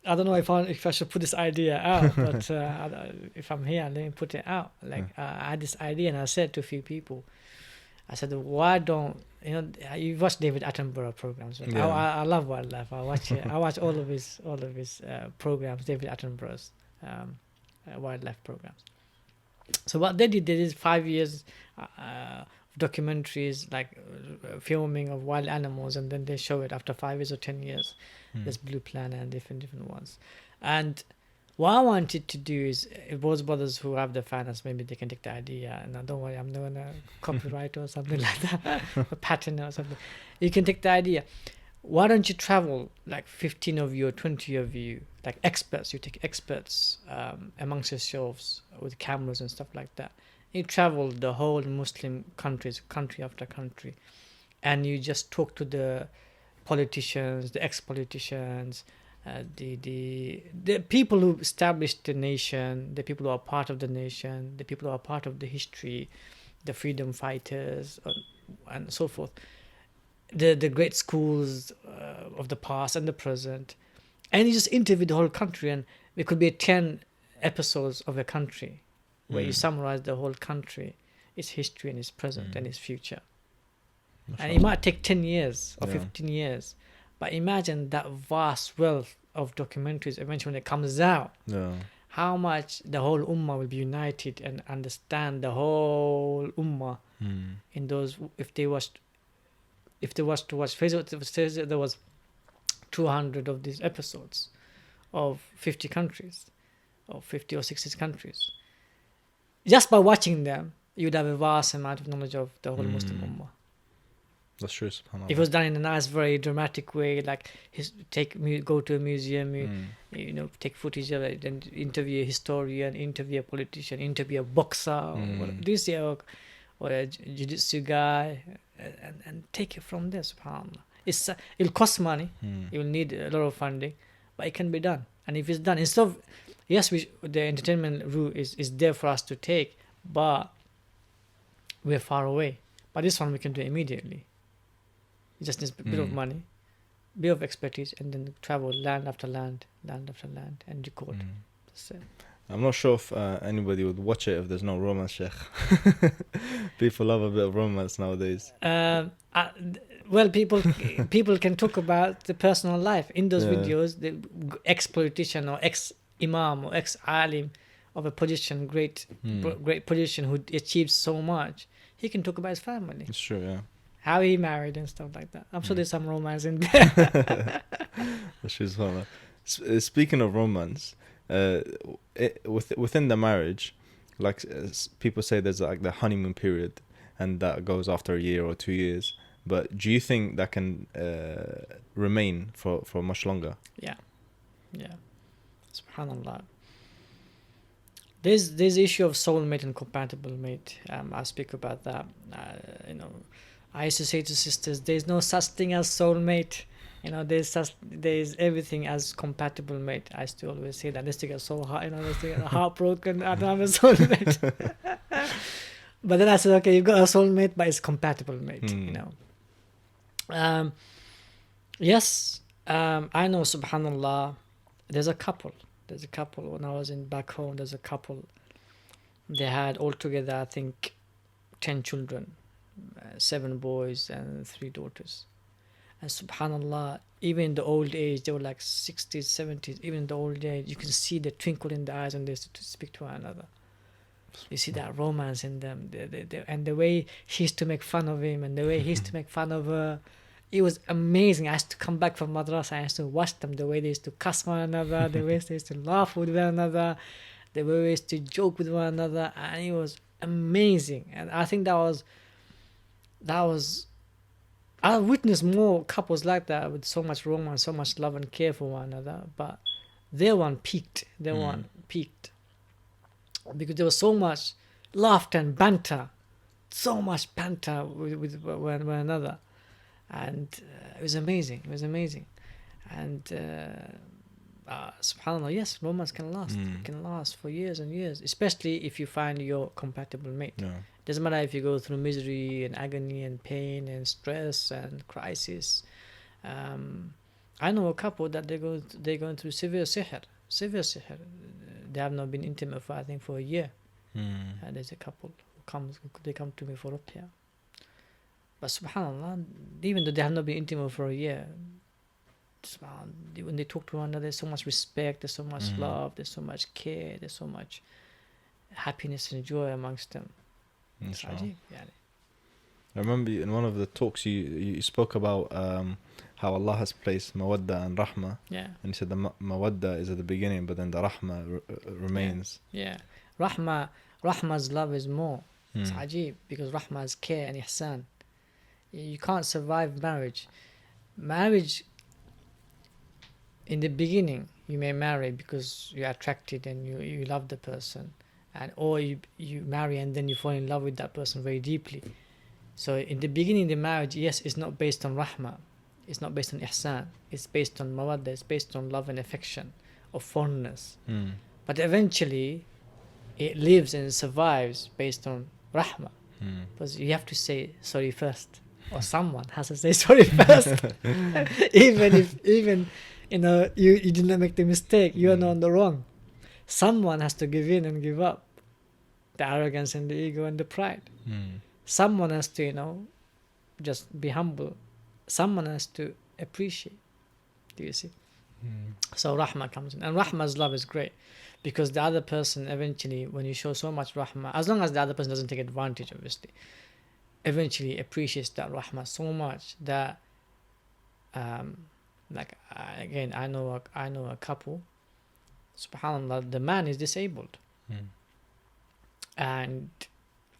I don't know if I should put this idea out, but if I'm here, let me put it out. Like, I had this idea, and I said to a few people, I said, why don't you watch David Attenborough programs? Right? Yeah. I love wildlife. I watch it. I watch all of his programs, David Attenborough's wildlife programs. So what they did 5 years documentaries, like filming of wild animals, and then they show it after 5 years or 10 years. There's Blue Planet and different ones. And what I wanted to do is, those brothers who have the finance, maybe they can take the idea. And don't worry, I'm not gonna copyright or something like that, a patent or something. You can take the idea. Why don't you travel, like 15 of you or 20 of you, like experts? You take experts amongst yourselves with cameras and stuff like that. You travel the whole Muslim countries, country after country, and you just talk to the politicians, the ex-politicians, the people who established the nation, the people who are part of the nation, the people who are part of the history, the freedom fighters, and so forth. The great schools of the past and the present, and you just interview the whole country, and it could be 10 episodes of a country where you summarize the whole country, its history and its present and its future. And it might take 10 years or 15 years, but imagine that vast wealth of documentaries eventually when it comes out. How much the whole ummah will be united and understand the whole ummah in those. If they was to watch Facebook, there was 200 of these episodes of 50 countries, or 50 or 60 countries. Just by watching them, you'd have a vast amount of knowledge of the whole Muslim ummah. That's true, subhanAllah. It was done in a nice, very dramatic way, like go to a museum, take footage of it, and interview a historian, interview a politician, interview a boxer, or a jiu-jitsu guy, and take it from there, subhanAllah. It'll cost money, you'll need a lot of funding, but it can be done. And if it's done, instead of, yes, the entertainment route is there for us to take, but we're far away. But this one we can do immediately. It just needs a bit of money, bit of expertise, and then travel land after land, land after land, and record. That's it. I'm not sure if anybody would watch it if there's no romance, Sheikh. People love a bit of romance nowadays. Well, people can talk about the personal life in those Yeah. videos. The ex-politician or ex-imam or ex-alim of a position, great position, who achieved so much, he can talk about his family, It's true, yeah. how he married and stuff like that. I'm sure there's some romance in there. That's true, subhanAllah. Speaking of romance, within the marriage, like people say there's like the honeymoon period, and that goes after a year or 2 years. But do you think that can remain for much longer? Yeah. Subhanallah. There's issue of soulmate and compatible mate. I'll speak about that. I used to say to sisters, there's no such thing as soulmate. There's everything as compatible mate. I used to always say that. Let's get so hard, let's get heartbroken. I don't have a soulmate. But then I said, okay, you've got a soulmate, but it's compatible mate. Yes, I know. Subhanallah, there's a couple. When I was back home, there's a couple. They had altogether, I think, 10 children, 7 boys and 3 daughters. And subhanallah, even in the old age, they were like 60s, 70s. Even in the old age, you can see the twinkle in the eyes when they used to speak to one another. You see that romance in them, and the way she used to make fun of him, and the way he used to make fun of her. It was amazing. I used to come back from madrasa, I used to watch them, the way they used to cuss one another, the way they used to laugh with one another, the way they used to joke with one another, and it was amazing. And I think that was I witnessed more couples like that with so much romance, so much love and care for one another, but their one peaked. Because there was so much laughter and banter, with one another. And it was amazing. And subhanallah, yes, romance can last. It can last for years and years, especially if you find your compatible mate. Yeah. Doesn't matter if you go through misery and agony and pain and stress and crisis. I know a couple that they're going through severe sihr. They have not been intimate for, I think, for a year. And there's a couple they come to me for ruqya. But subhanallah, even though they have not been intimate for a year, when they talk to one another, there's so much respect, there's so much love, there's so much care, there's so much happiness and joy amongst them. It's ajib, yani. I remember in one of the talks you spoke about how Allah has placed mawadda and rahma. Yeah. And you said the mawadda is at the beginning, but then the rahma remains. Yeah. Rahma's love is more. It's ajib, because rahma is care and ihsan. You can't survive marriage. In the beginning, you may marry because you're attracted and you love the person, or you marry and then you fall in love with that person very deeply. So in the beginning, the marriage, yes, it's not based on rahma, it's not based on ihsan, it's based on mawadda, it's based on love and affection, or fondness. But eventually, it lives and survives based on rahma, because you have to say sorry first. Or someone has to say sorry first. even you did not make the mistake, you are not on the wrong. Someone has to give in and give up the arrogance and the ego and the pride. Someone has to just be humble. Someone has to appreciate. Do you see? So rahmah comes in, and rahmah's love is great, because the other person eventually, when you show so much rahmah, as long as the other person doesn't take advantage, obviously, eventually appreciates that rahmah so much that again, I know a couple, subhanallah, the man is disabled, and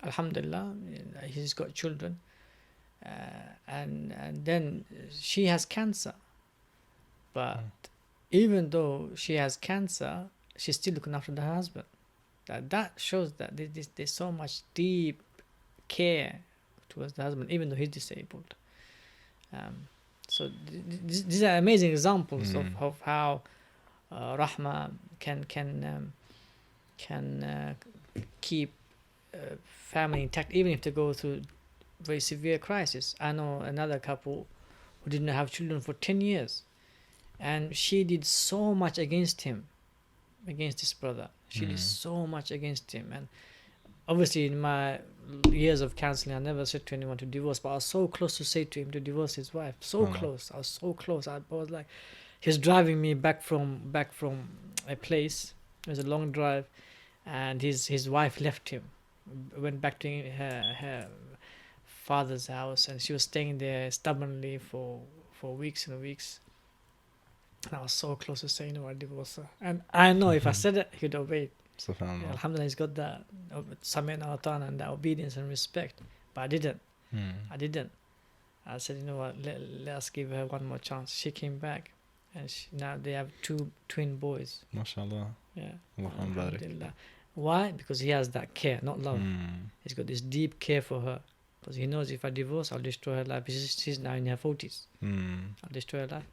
alhamdulillah, he's got children, and then she has cancer, but even though she has cancer, she's still looking after her husband. That shows that there's so much deep care towards the husband, even though he's disabled. So these are amazing examples of how rahma can keep family intact, even if they go through very severe crisis. I know another couple who didn't have children for 10 years, and she did so much against him, against his brother. She did so much against him. And obviously in my years of counseling, I never said to anyone to divorce, but I was so close to say to him to divorce his wife. So close. I was so close. I was like, he was driving me back from a place. It was a long drive, and his wife left him, went back to her father's house, and she was staying there stubbornly for weeks and weeks. And I was so close to saying, no, I divorce her. And I know if I said it, he'd obey. Subhanallah. Alhamdulillah, he's got that Sami'na wa ata'na and that obedience and respect. But I didn't. I didn't. I said, you know what, let us give her one more chance. She came back, and now they have two twin boys. MashaAllah. Yeah. Alhamdulillah. Why? Because he has that care, not love. He's got this deep care for her. Because he knows if I divorce, I'll destroy her life. She's now in her 40s. I'll destroy her life.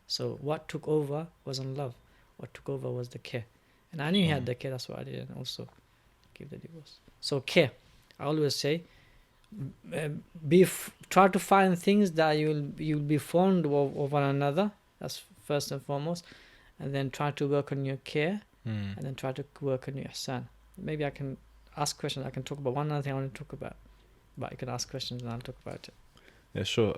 So what took over wasn't love. What took over was the care. And I knew he had the care, that's why I didn't also give the divorce. So care. I always say, try to find things that you'll be fond of one another. That's first and foremost. And then try to work on your care. And then try to work on your ihsan. Maybe I can ask questions. I can talk about one other thing I want to talk about. But you can ask questions and I'll talk about it. Yeah, sure.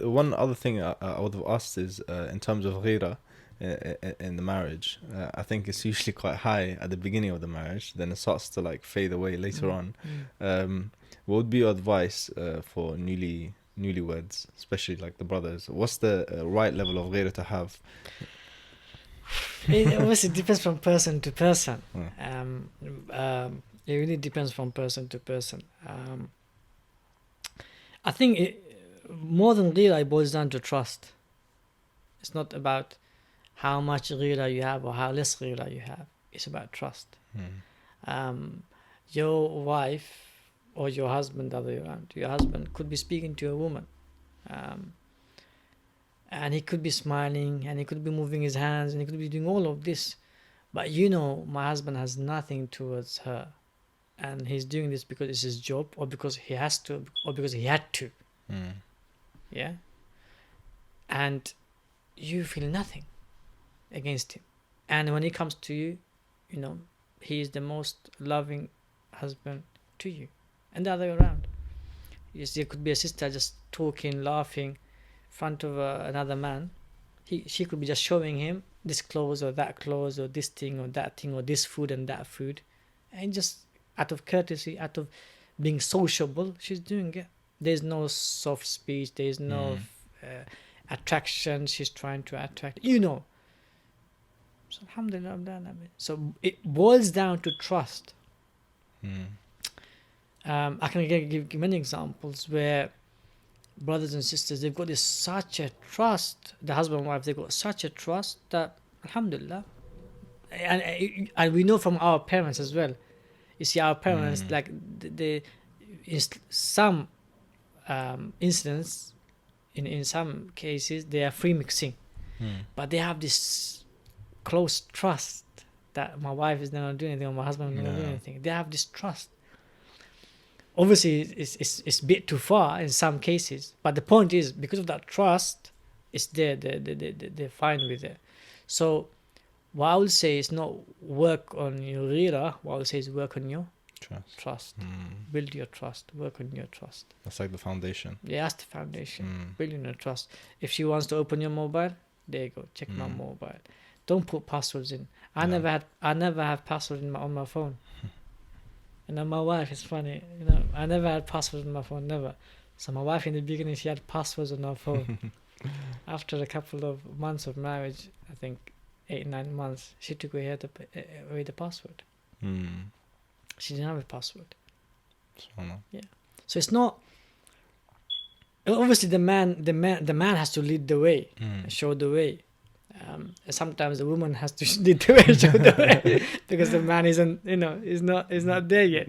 One other thing I would have asked is in terms of ghira in the marriage. I think it's usually quite high at the beginning of the marriage, then it starts to like fade away later on. What would be your advice for newlyweds, especially like the brothers? What's the right level of ghira to have? It obviously depends from person to person. It really depends from person to person. I think more than ghira, it boils down to trust. It's not about how much ghira you have or how less ghira you have. It's about trust. Your wife or your husband, the other way around, your husband could be speaking to a woman, and he could be smiling, and he could be moving his hands, and he could be doing all of this, but you know, my husband has nothing towards her, and he's doing this because it's his job, or because he has to, or because he had to. Yeah. And you feel nothing against him, and when he comes to you, you know, he is the most loving husband to you, and the other way around. Yes, there could be a sister just talking, laughing in front of another man. She could be just showing him this clothes or that clothes or this thing or that thing or this food and that food, and just out of courtesy, out of being sociable, she's doing it. There's no soft speech, there's no attraction. She's trying to attract, you know. So alhamdulillah. So it boils down to trust. I can give many examples where brothers and sisters, they've got this such a trust, the husband and wife, they've got such a trust that alhamdulillah, and we know from our parents as well. You see, our parents, like they in some incidents, in some cases, they are free mixing, but they have this close trust that my wife is not going to do anything or my husband is not going to do anything. They have this trust. Obviously, it's a bit too far in some cases, but the point is, because of that trust, it's there. They're fine with it. So, what I would say is not work on your ghira. What I would say is work on your trust. Build your trust. Work on your trust. That's like the foundation. Yeah, that's the foundation. Building your trust. If she wants to open your mobile, there you go. Check my mobile. Don't put passwords in. I never had password on my phone. And then my wife is funny. You know, I never had passwords on my phone. Never. So my wife in the beginning, she had passwords on her phone. After a couple of months of marriage, I think 8-9 months, she took away the password. She didn't have a password. Yeah. So it's not. Obviously, the man has to lead the way, and show the way. Sometimes the woman has to lead the way, show the way, because the man isn't, is not there yet.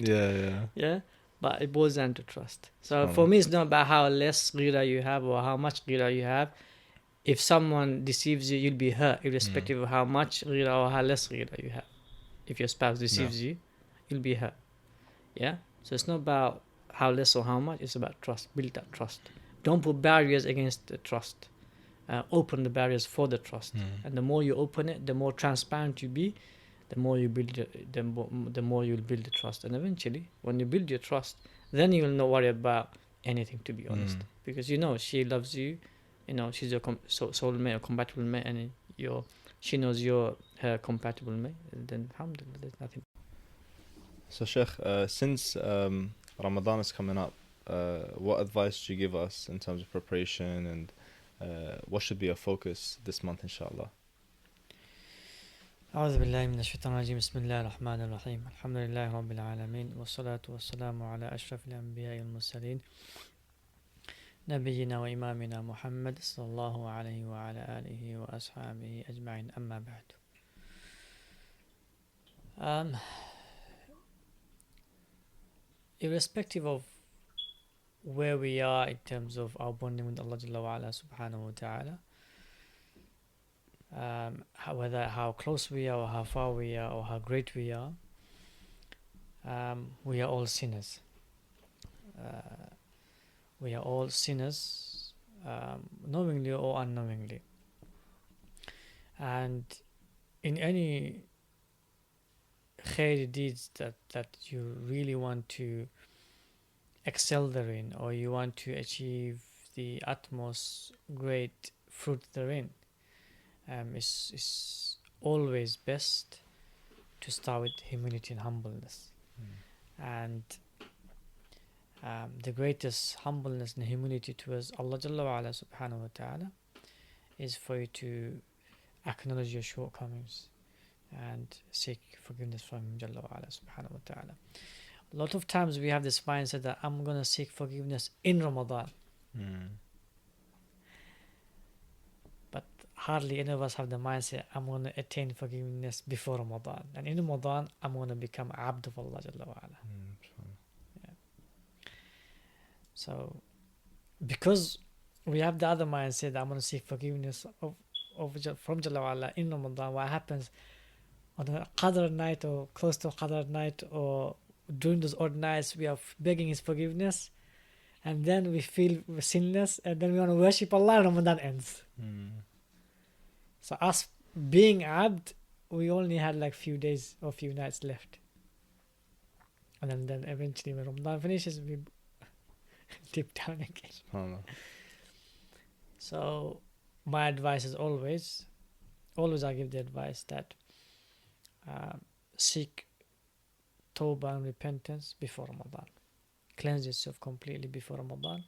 Yeah. But it boils down to trust. So for me, it's not about how less ghira you have or how much ghira you have. If someone deceives you, you'll be hurt, irrespective of how much ghira or how less ghira you have. If your spouse deceives you, you'll be hurt. Yeah. So it's not about how less or how much, it's about trust. Build that trust. Don't put barriers against the trust. Open the barriers for the trust. And the more you open it, the more transparent you be, the more you build the more you'll build the trust. And eventually, when you build your trust, then you will not worry about anything, to be honest. Because you know she loves you, you know she's your soulmate or compatible mate, and she knows you're her compatible mate. And then alhamdulillah, there's nothing. So, Sheikh, since Ramadan is coming up, what advice do you give us in terms of preparation, and what should be our focus this month, inshallah? أعوذ بالله من الشيطان الرجيم بسم الله الرحمن الرحيم الحمد لله رب العالمين والصلاة والسلام على أشرف الأنبياء والمرسلين نبينا وإمامنا محمد صلى الله عليه وعلى آله وأصحابه أجمعين أما بعد. Irrespective of where we are in terms of our bonding with Allah Jalla wa Ala subhanahu wa ta'ala, whether how close we are or how far we are or how great we are all sinners. We are all sinners, knowingly or unknowingly. And in any khairi deeds that you really want to excel therein, or you want to achieve the utmost great fruit therein, it's always best to start with humility and humbleness. And the greatest humbleness and humility towards Allah Jalla wa Ala subhanahu wa ta'ala is for you to acknowledge your shortcomings and seek forgiveness from Him Jalla wa Ala subhanahu wa ta'ala. A lot of times we have this mindset that I'm going to seek forgiveness in Ramadan. But hardly any of us have the mindset, I'm going to attain forgiveness before Ramadan. And in Ramadan, I'm going to become Abd of Allah Jalla wa Ala. So, because we have the other mindset, I'm going to seek forgiveness from Jalla wa Ala in Ramadan, what happens on a Qadr night or close to Qadr night or during those odd nights, we are begging His forgiveness, and then we feel sinless, and then we want to worship Allah, and Ramadan ends. So us being Abd, we only had like few days or few nights left. And then eventually when Ramadan finishes, we dip down again. So my advice is always I give the advice that seek tawbah and repentance before Ramadan. Cleanse yourself completely before Ramadan.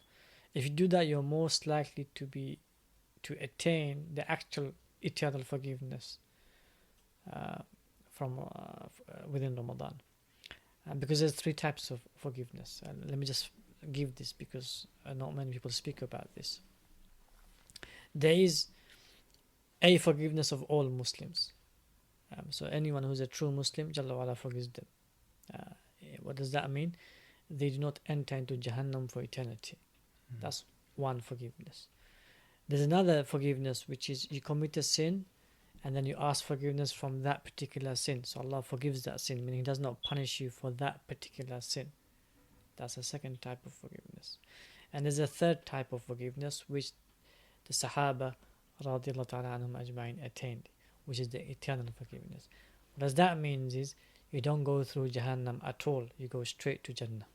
If you do that, you're most likely to attain the actual eternal forgiveness from within Ramadan. Because there's 3 types of forgiveness. Let me just give this because not many people speak about this. There is a forgiveness of all Muslims. So anyone who's a true Muslim, Jalla wa Ala forgives them. What does that mean? They do not enter into Jahannam for eternity. That's one forgiveness. There's another forgiveness, which is you commit a sin and then you ask forgiveness from that particular sin. So Allah forgives that sin, meaning He does not punish you for that particular sin. That's a second type of forgiveness. And there's a third type of forgiveness which the Sahaba radiallahu ta'ala anhum ajma'in attained, which is the eternal forgiveness. What does that mean is you don't go through Jahannam at all, you go straight to Jannah.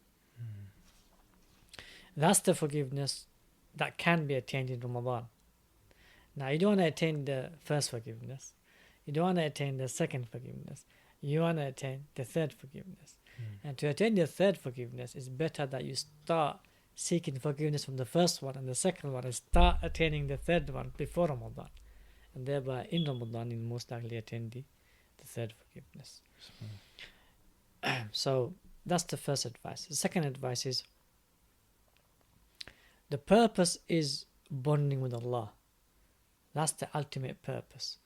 That's the forgiveness that can be attained in Ramadan. Now you don't want to attain the first forgiveness, you don't want to attain the second forgiveness, you want to attain the third forgiveness. And to attain the third forgiveness, it's better that you start seeking forgiveness from the first one and the second one, and start attaining the third one before Ramadan, and thereby in Ramadan you most likely attain the third forgiveness. So that's the first advice. The second advice is the purpose is bonding with Allah. That's the ultimate purpose.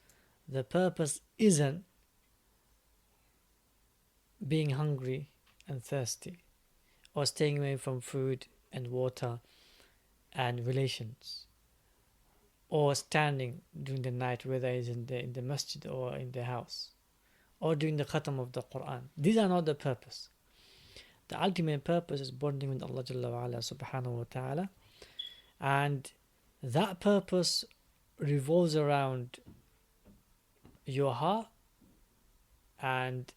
The purpose isn't being hungry and thirsty, or staying away from food and water and relations, or standing during the night, whether it's in the masjid or in the house, or doing the khatam of the Quran. These are not the purpose. The ultimate purpose is bonding with Allah Jalla wa Ala subhanahu wa ta'ala. And that purpose revolves around your heart, and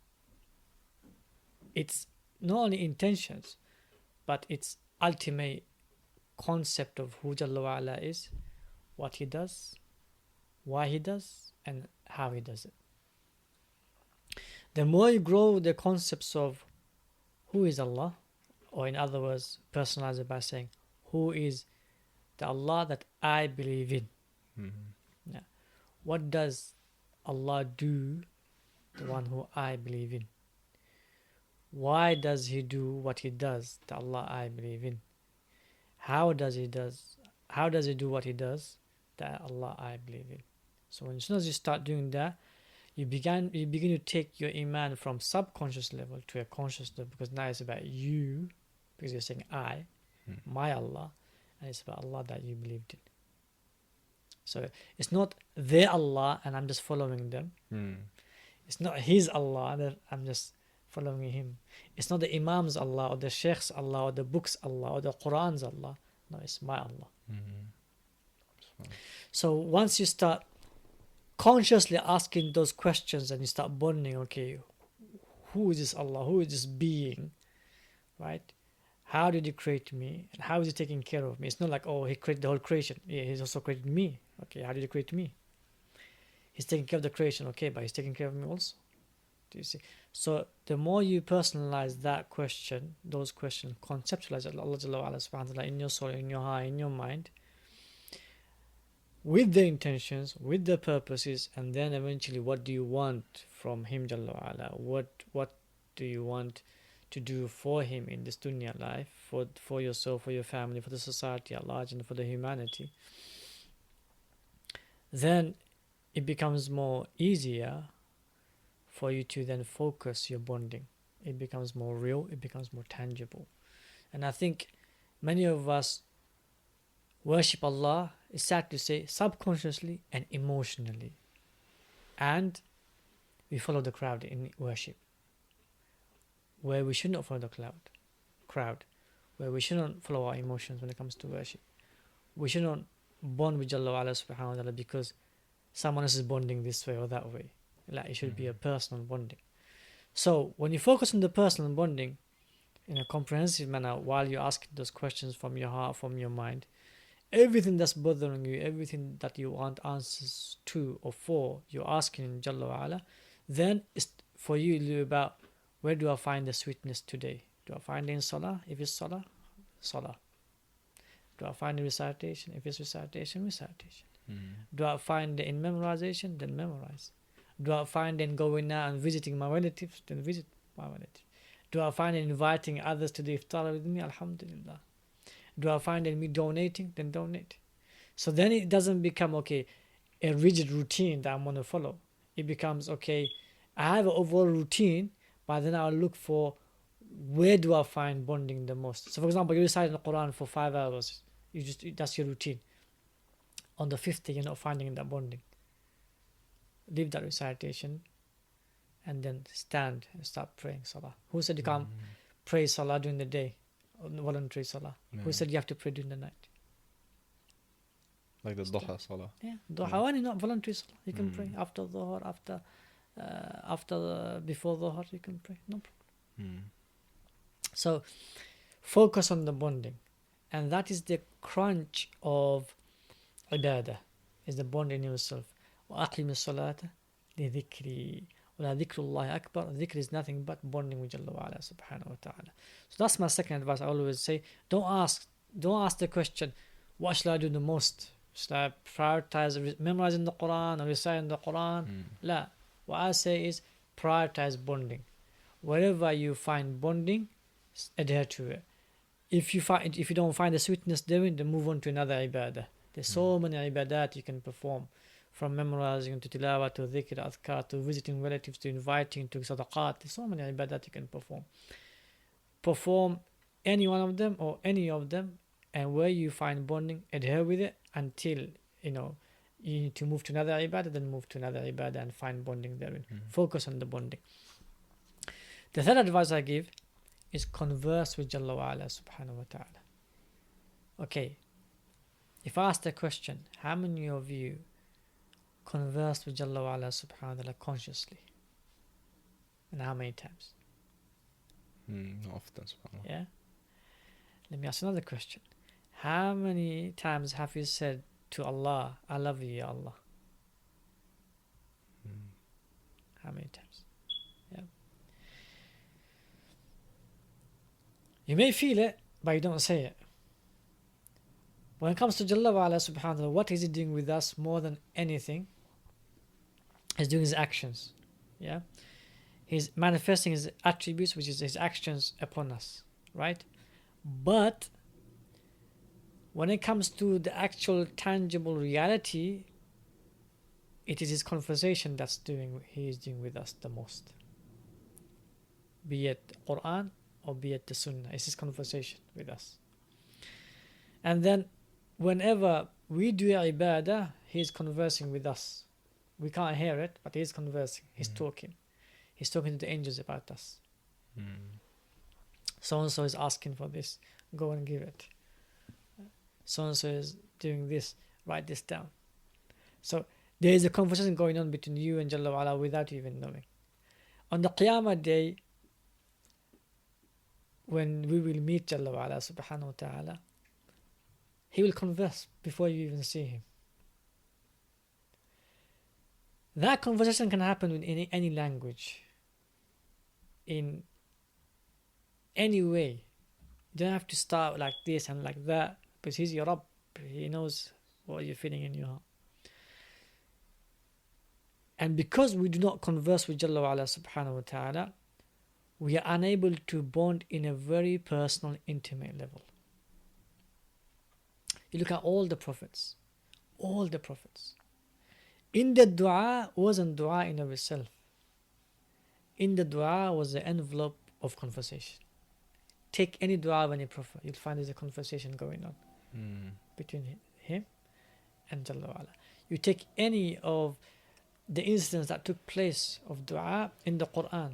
it's not only intentions, but it's ultimate concept of who Jalla wa Ala is, what He does, why He does, and how He does it. The more you grow the concepts of who is Allah, or in other words, personalize it by saying, who is the Allah that I believe in? Yeah. What does Allah do, the one who I believe in? Why does He do what He does, the Allah I believe in? How does He do what He does, the Allah I believe in? So as soon as you start doing that, you begin to take your iman from subconscious level to a conscious level, because now it's about you, because you're saying I, my Allah, and it's about Allah that you believed in. So it's not their Allah and I'm just following them. It's not His Allah that I'm just following Him. It's not the Imam's Allah or the Shaykh's Allah or the book's Allah or the Quran's Allah. No, it's my Allah. So once you start consciously asking those questions and you start bonding, okay, who is this Allah? Who is this being? Right? How did He create me? And how is He taking care of me? It's not like, oh, He created the whole creation. Yeah, He's also created me. Okay, how did He create me? He's taking care of the creation, okay, but He's taking care of me also. Do you see? So the more you personalize that question, those questions, conceptualize Allah subhanahu wa ta'ala in your soul, in your heart, in your mind, with the intentions, with the purposes, and then eventually what do you want from Him Jalla wa Ala? What do you want to do for Him in this dunya life, for yourself, for your family, for the society at large, and for the humanity? Then it becomes more easier for you to then focus your bonding. It becomes more real, it becomes more tangible. And I think many of us worship Allah, it's sad to say, subconsciously and emotionally. And we follow the crowd in worship, where we should not follow the crowd, where we should not follow our emotions when it comes to worship. We should not bond with Allah subhanahu wa ta'ala because someone else is bonding this way or that way. Like, it should be a personal bonding. So when you focus on the personal bonding in a comprehensive manner, while you're asking those questions from your heart, from your mind, everything that's bothering you, everything that you want answers to or for, you're asking Jalla wa Ala, then it's for you about, where do I find the sweetness today? Do I find it in Salah? If it's Salah, Salah. Do I find it in recitation? If it's recitation, recitation. Do I find it in memorization? Then memorize. Do I find it in going out and visiting my relatives? Then visit my relatives. Do I find it inviting others to the iftar with me? Alhamdulillah. Do I find it in me donating? Then donate. So then it doesn't become, okay, a rigid routine that I'm going to follow. It becomes, okay, I have an overall routine, but then I'll look for, where do I find bonding the most? So for example, you recite the Quran for 5 hours. That's your routine. On the 5th day, you're not finding that bonding. Leave that recitation and then stand and start praying Salah. Who said you can't pray Salah during the day? Voluntary Salah. Who said you have to pray during the night? Like the Duha Salah. Yeah, Duha. Why not voluntary Salah? You can pray after Dhuhr, before Dhuhr, you can pray. No problem. So focus on the bonding. And that is the crunch of ibadah, is the bond in yourself. وَأَقِمِ الصَّلَاةَ لِذِكْرِي وَلَا ذِكْرُ اللَّهِ أَكْبَرُ. Dhikr is nothing but bonding with Allah wa Ala subhanahu wa ta'ala. So that's my second advice. I always say, don't ask the question, what shall I do the most? Shall I prioritize memorizing the Quran or reciting the Quran? La. What I say is, prioritize bonding. Wherever you find bonding, adhere to it. If you don't find the sweetness therein, then move on to another ibadah. There's so many ibadat you can perform, from memorizing to tilawah to dhikr, adhkar, to visiting relatives, to inviting, to sadaqat. There's so many ibadat you can perform. Perform any one of them or any of them, and where you find bonding, adhere with it until you need to move to another ibadah, then move to another ibadah and find bonding therein. Focus on the bonding. The third advice I give is converse with Jalla wa Ala subhanahu wa ta'ala. Okay, if I ask the question, how many of you converse with Jalla wa Ala subhanahu wa ta'ala consciously? And how many times? Not often, subhanAllah. Yeah? Let me ask another question. How many times have you said to Allah, I love you, Ya Allah? How many times? Yeah. You may feel it, but you don't say it. When it comes to Jalla wa Ala subhanahu wa ta'ala, what is he doing with us more than anything? He's doing his actions. Yeah? He's manifesting his attributes, which is his actions upon us. Right? But when it comes to the actual tangible reality, it is his conversation he is doing with us the most. Be it Quran or be it the Sunnah. It's his conversation with us. And then whenever we do ibadah, he is conversing with us. We can't hear it, but he is conversing. He's talking. He's talking to the angels about us. So-and-so is asking for this. Go and give it. So-and-so is doing this. Write this down. So there is a conversation going on between you and Jalla wa Ala without you even knowing. On the Qiyamah day, when we will meet Jalla wa Ala subhanahu wa ta'ala, he will converse before you even see him. That conversation can happen in any language, in any way. You don't have to start like this and like that, because he's your Rabb. He knows what you're feeling in your heart. And because we do not converse with Jalla wa Ala subhanahu wa ta'ala, we are unable to bond in a very personal, intimate level. You look at all the prophets. In the dua wasn't dua in of itself. In the dua was the envelope of conversation. Take any dua of any prophet, you'll find there's a conversation going on between him and Jalla wa Ala. You take any of the incidents that took place of dua in the Quran,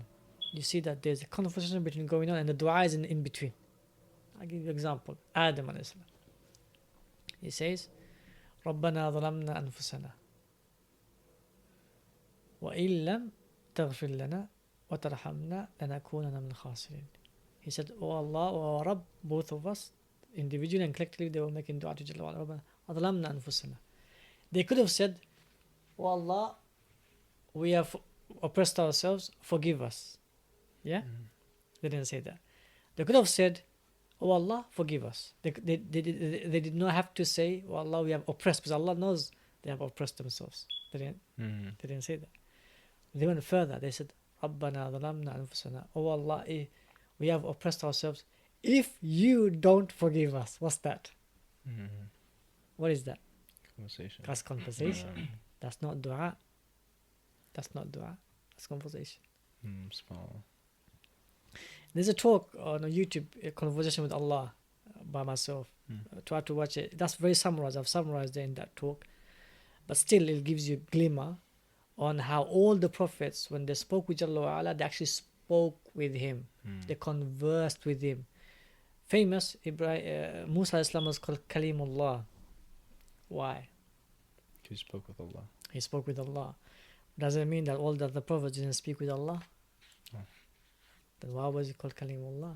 you see that there's a conversation between going on and the dua is in between. I'll give you an example. Adam alayhi salam. He says, رَبَّنَا ظَلَمْنَا أَنفُسَنَا وَإِن لَمْ تَغْفِرْ لَنَا وَتَرْحَمْنَا لَنَكُونَنَا مِنَ الْخَاسِرِينَ. He said, Oh Allah, O our Rabb, both of us, individually and collectively, they were making dua to Jalla wa Ala. رَبَّنَا ظَلَمْنَا أَنفُسَنَا. They could have said, Oh Allah, we have oppressed ourselves, forgive us. Yeah? They didn't say that. They could have said, Oh Allah, forgive us. They did not have to say, Oh Allah, we have oppressed, because Allah knows they have oppressed themselves. They didn't say that. They went further. They said, Rabbana dhalamna anfusana. Oh Allah, we have oppressed ourselves. If you don't forgive us, what's that? What is that? Conversation. That's conversation. That's not dua. That's conversation. SubhanAllah. There's a talk on YouTube, a conversation with Allah by myself. Try to watch it. That's very summarized. I've summarized it in that talk. But still, it gives you a glimmer on how all the prophets, when they spoke with Jalla wa Ala, they actually spoke with him. They conversed with him. Famous, Musa Islam was called Kalimullah. Why? He spoke with Allah. He spoke with Allah. Does it mean that all the other prophets didn't speak with Allah? No. Then why was he called Kalimullah?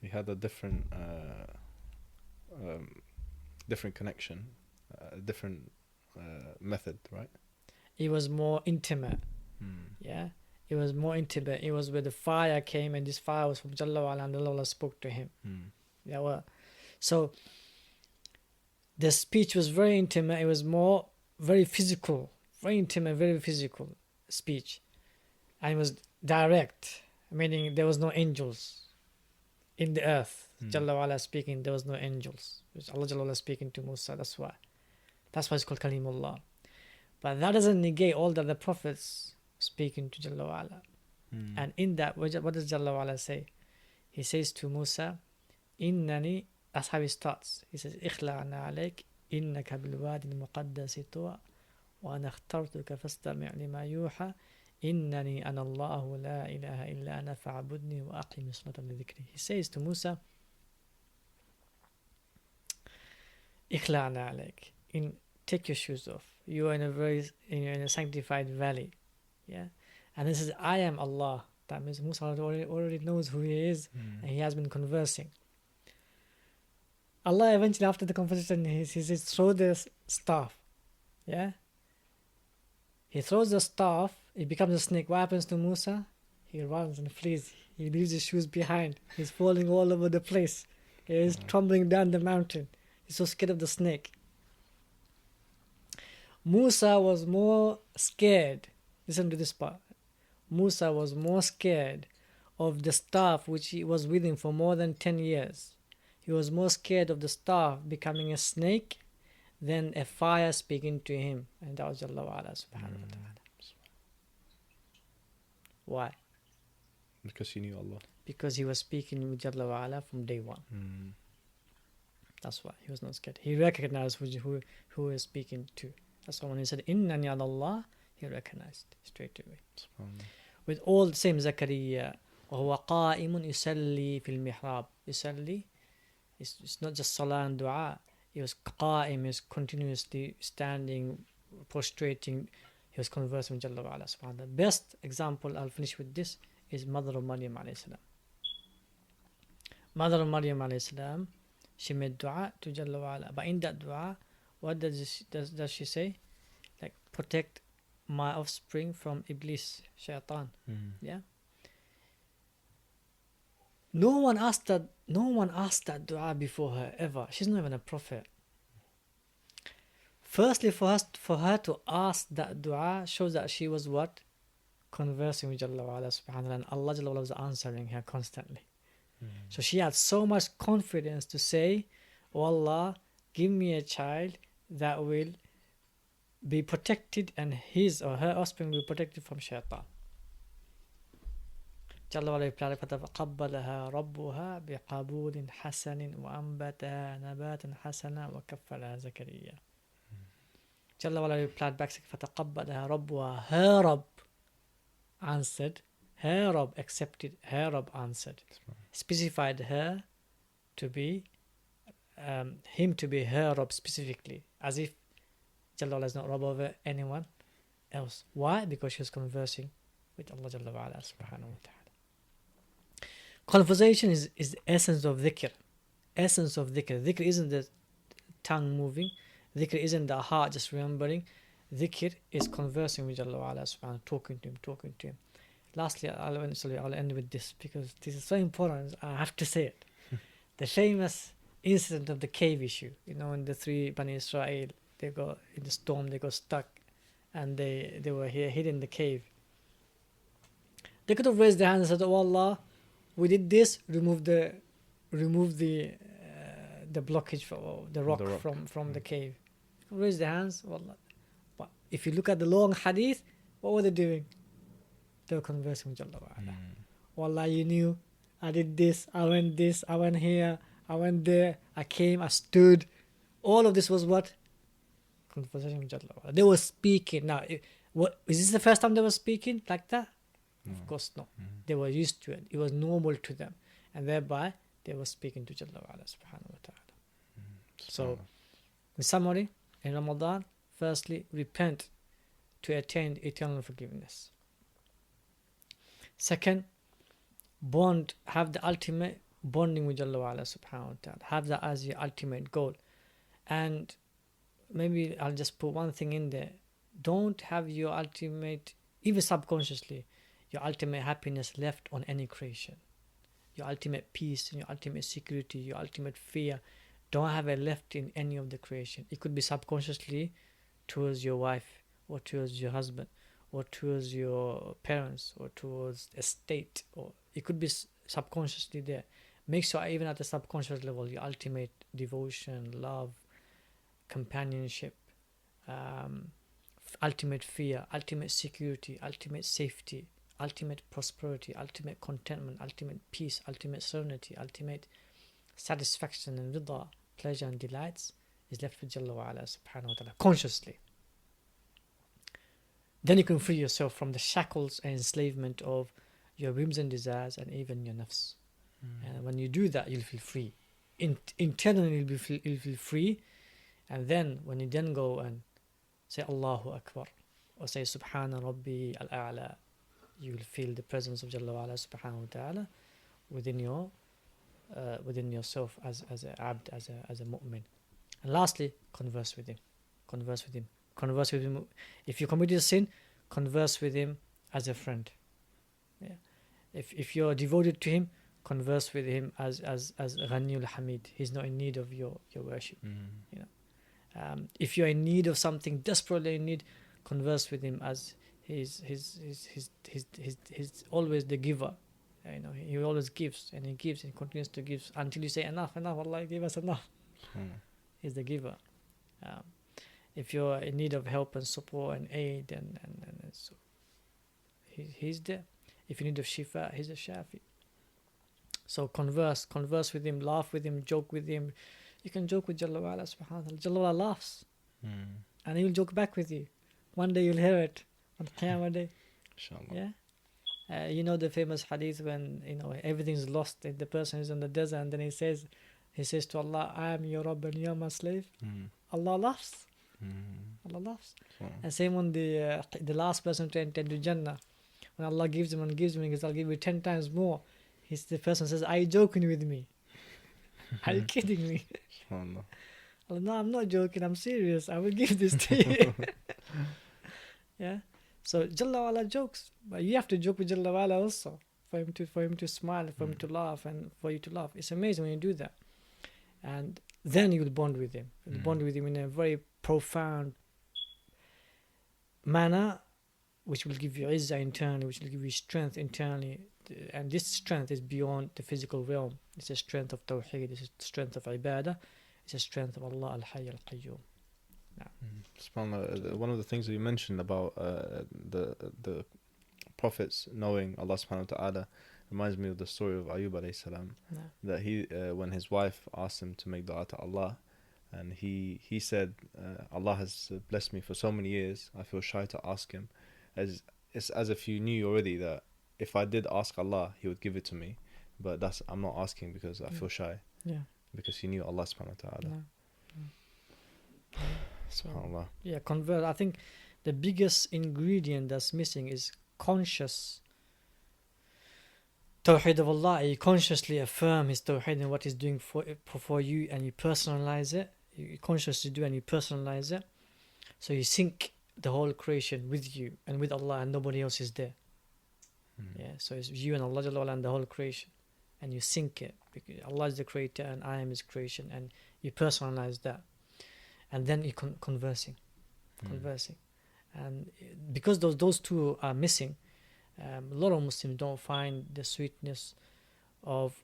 He had a different connection, different method, right? It was more intimate. Yeah, it was more intimate. It was where the fire came, and this fire was from Jalla wa Ala, and Allah spoke to him. Yeah, well, so the speech was very intimate. It was more very physical, very intimate, very physical speech, and it was direct, meaning there was no angels in the earth. Jalla wa Ala speaking, there was no angels. It was Allah Jalla wa Ala speaking to Musa. That's why it's called Kalimullah. But that doesn't negate all the other prophets speaking to Jalla wa Ala. And in that, what does Jalla wa Ala say? He says to Musa, Innani, that's how he starts. He says, Ikhla'na alayk, innaka bilwadi al-muqaddasi tuwa, wa ana akhtartuka fastami' lima yuha, إِنَّنِي أَنَا اللَّهُ لَا إِلَهَ إِلَّا أَنَا فَاعْبُدْنِي وَأَقِمِ الصَّلَاةَ لِذِكْرِي. He says to Musa, إِخْلَعْنَا عَلَيْكَ, take your shoes off. You are in a sanctified valley. Yeah, and this is I am Allah. That means Musa already knows who he is, and he has been conversing. Allah eventually, after the conversation, he says, throw the staff. Yeah, he throws the staff, it becomes a snake. What happens to Musa? He runs and flees. He leaves his shoes behind. He's falling all over the place. He's tumbling down the mountain. He's so scared of the snake. Musa was more scared. Listen to this part. Musa was more scared of the staff which he was with him for more than 10 years. He was more scared of the staff becoming a snake than a fire speaking to him. And that was Allah subhanahu wa ta'ala. Why? Because he knew Allah. Because he was speaking with Allah from day one. That's why he was not scared. He recognized who he was speaking to. That's why when he said, Innani ala Allah, he recognized straight away. With all the same Zakaria, وَهُوَ قَائِمٌ يُسَلِّي فِي الْمِحْرَابِ. Yusalli, it's not just salah and dua. He was qa'im, he was continuously standing, prostrating. He was conversing with Allah subhanahu wa ta'ala. The best example, I'll finish with this, is Mother of Maryam alayhi salam. Mother of Maryam alayhi salam, she made dua to Jalla wa ala. But in that dua, what does she say? Like, protect my offspring from Iblis, Shaitan. Yeah. No one asked that dua before her ever. She's not even a prophet. Firstly, for her to ask that dua shows that she was what? Conversing with Allah subhanahu wa ta'ala, and Allah Jalla wa ala was answering her constantly. So she had so much confidence to say, oh Allah, give me a child that will be protected, and his or her offspring will be protected from shaitan. Jalla wa ala replied, فَتَقَبَّلَهَا رَبُّهَا بِقَبُولٍ حَسَنٍ وَأَنبَتَهَا نَبَاتًا حَسَنًا وَكَفَّلَهَا زَكَرِيَّا. Jalla wa ala replied back, فَتَقَبَّلَهَا رَبُّهَا. Her Rabb answered. Her Rabb accepted. Her Rabb answered. Specified her to be, him to be her Rabb specifically, as if Jalla wa ala is not Rabb over anyone else. Why? Because she was conversing with Allah Jalla wa ala subhanahu wa ta'ala. Conversation is the essence of dhikr. Essence of dhikr. Dhikr isn't the tongue moving. Dhikr isn't the heart just remembering. Dhikr is conversing with Allah wa ala subhanahu, talking to him. Lastly, I'll end with this because this is so important. I have to say it. The famous incident of the cave issue. You know, when the three Bani Israel, they go in the storm, they got stuck, and they were here hidden in the cave. They could have raised their hands and said, "Oh Allah, we did this. Remove the blockage for the rock. From the cave." Raise their hands. Wallah. But if you look at the long hadith, what were they doing? They were conversing with Allah. Wallah, you knew. I did this. I went here. I went there. I came. I stood. All of this was what? Conversation with Allah. They were speaking. Now, is this the first time they were speaking like that? No. Of course not. They were used to it. It was normal to them. And thereby, they were speaking to Allah subhanahu wa ta'ala. So, in summary, in Ramadan, firstly, repent to attain eternal forgiveness. Second, have the ultimate bonding with Allah subhanahu wa ta'ala. Have that as your ultimate goal. And maybe I'll just put one thing in there. Don't have your ultimate, even subconsciously, your ultimate happiness left on any creation. Your ultimate peace, your ultimate security, your ultimate fear, don't have it left in any of the creation. It could be subconsciously towards your wife, or towards your husband, or towards your parents, or towards a state, or it could be subconsciously there. Make sure even at the subconscious level, your ultimate devotion, love, companionship, ultimate fear, ultimate security, ultimate safety, ultimate prosperity, ultimate contentment, ultimate peace, ultimate serenity, ultimate satisfaction and rida, pleasure and delights is left with Jalla wa ala subhanahu wa ta'ala consciously. Then you can free yourself from the shackles and enslavement of your whims and desires and even your nafs. And when you do that, you'll feel free. Internally, you'll feel free. And then when you then go and say Allahu Akbar or say Subhana Rabbi al-A'la, you will feel the presence of Jalla wa Ala subhanahu wa ta'ala within yourself as a abd, as a mu'min. And lastly, converse with him. Converse with him. Converse with him. If you committed a sin, converse with him as a friend. Yeah. If you're devoted to him, converse with him as Ghaniyul Hamid. He's not in need of your worship. You know. If you're in need of something, desperately in need, converse with him as he's always the giver. You know, he always gives and he gives and continues to give until you say enough, Allah, give us enough. He's the giver. If you're in need of help and support and aid and so he's there. If you need of shifa, he's a shafi. So converse with him, laugh with him, joke with him. You can joke with Jalla wa Ala subhanahu wa ta'ala. Jalla wa Ala laughs. And he will joke back with you. One day you'll hear it on Qiyamah Day. Inshallah. Yeah. You know the famous hadith when everything's lost and the person is in the desert and then he says to Allah, I am your Rabb and you are my slave. Allah laughs. Allah laughs. And same on the last person to enter the Jannah. When Allah gives him, he goes, I'll give you 10 times more. The person says, are you joking with me? Are you kidding me? Allah, no, I'm not joking, I'm serious. I will give this to you. Yeah. So Jalla wa Ala jokes, but you have to joke with Jalla wa Ala also for him to smile, for him to laugh, and for you to laugh. It's amazing when you do that, and then you will bond with him. You'll bond with him in a very profound manner, which will give you izzah internally, which will give you strength internally, and this strength is beyond the physical realm. It's a strength of tawheed. It's a strength of ibadah. It's a strength of Allah al-Hayy al-Qayyum. SubhanAllah, one of the things that you mentioned about the prophets knowing Allah subhanahu wa ta'ala reminds me of the story of Ayub alayhi salam. That he when his wife asked him to make dua to Allah, and he said, Allah has blessed me for so many years, I feel shy to ask him. It's as if you knew already that if I did ask Allah, he would give it to me, but I'm not asking because I feel shy. Yeah. Because he knew Allah subhanahu wa ta'ala. SubhanAllah. Yeah, convert. I think the biggest ingredient that's missing is conscious tawheed of Allah. You consciously affirm His tawheed and what He's doing for you, and you personalize it. You consciously do and you personalize it. So you sync the whole creation with you and with Allah, and nobody else is there. Yeah, so it's you and Allah Jalla wa Ala and the whole creation, and you sync it because Allah is the creator and I am His creation, and you personalize that. And then you conversing, and because those two are missing, a lot of Muslims don't find the sweetness of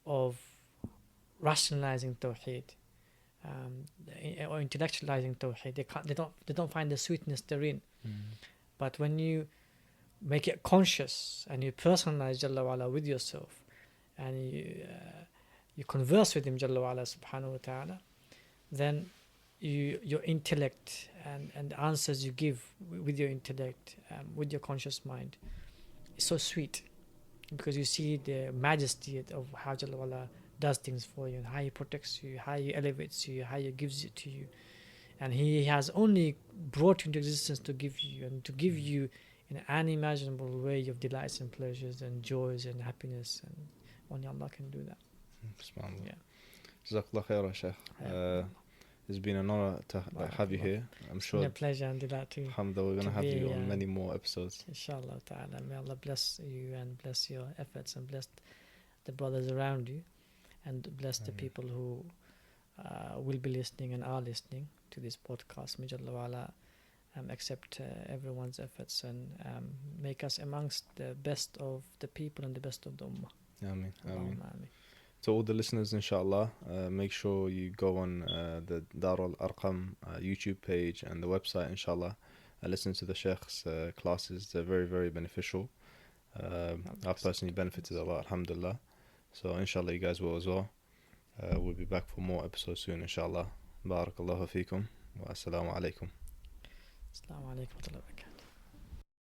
rationalizing tawheed, or intellectualizing tawheed. They don't find the sweetness therein. But when you make it conscious and you personalize Jalla wa Ala with yourself, and you converse with Him Jalla wa Ala subhanahu wa ta'ala, then your intellect and the answers you give with your intellect, with your conscious mind, is so sweet, because you see the majesty of how Jalla wa Ala does things for you, and how He protects you, how He elevates you, how He gives it to you, and He has only brought you into existence to give you, and to give you in an unimaginable way of delights and pleasures and joys and happiness, and only Allah can do that. SubhanAllah. Jazakallah khairan, Shaykh. It's been an honor to have you here. I'm sure. It's been a pleasure and delight too. Alhamdulillah, we're going to have you on many more episodes. Inshallah ta'ala. May Allah bless you and bless your efforts and bless the brothers around you, and bless the people who will be listening and are listening to this podcast. May Jalla wa Ala accept everyone's efforts and make us amongst the best of the people and the best of the ummah. Ameen. Ameen. To all the listeners, inshallah, make sure you go on the Darul Arqam YouTube page and the website, inshallah, and listen to the Shaykh's classes. They're very, very beneficial. I've personally benefited a lot, alhamdulillah. So inshallah you guys will as well. We'll be back for more episodes soon, inshallah. Barakallahu feekum wa assalamu alaikum. Assalamu alaikum wa rahmatullahi wa barakatuh.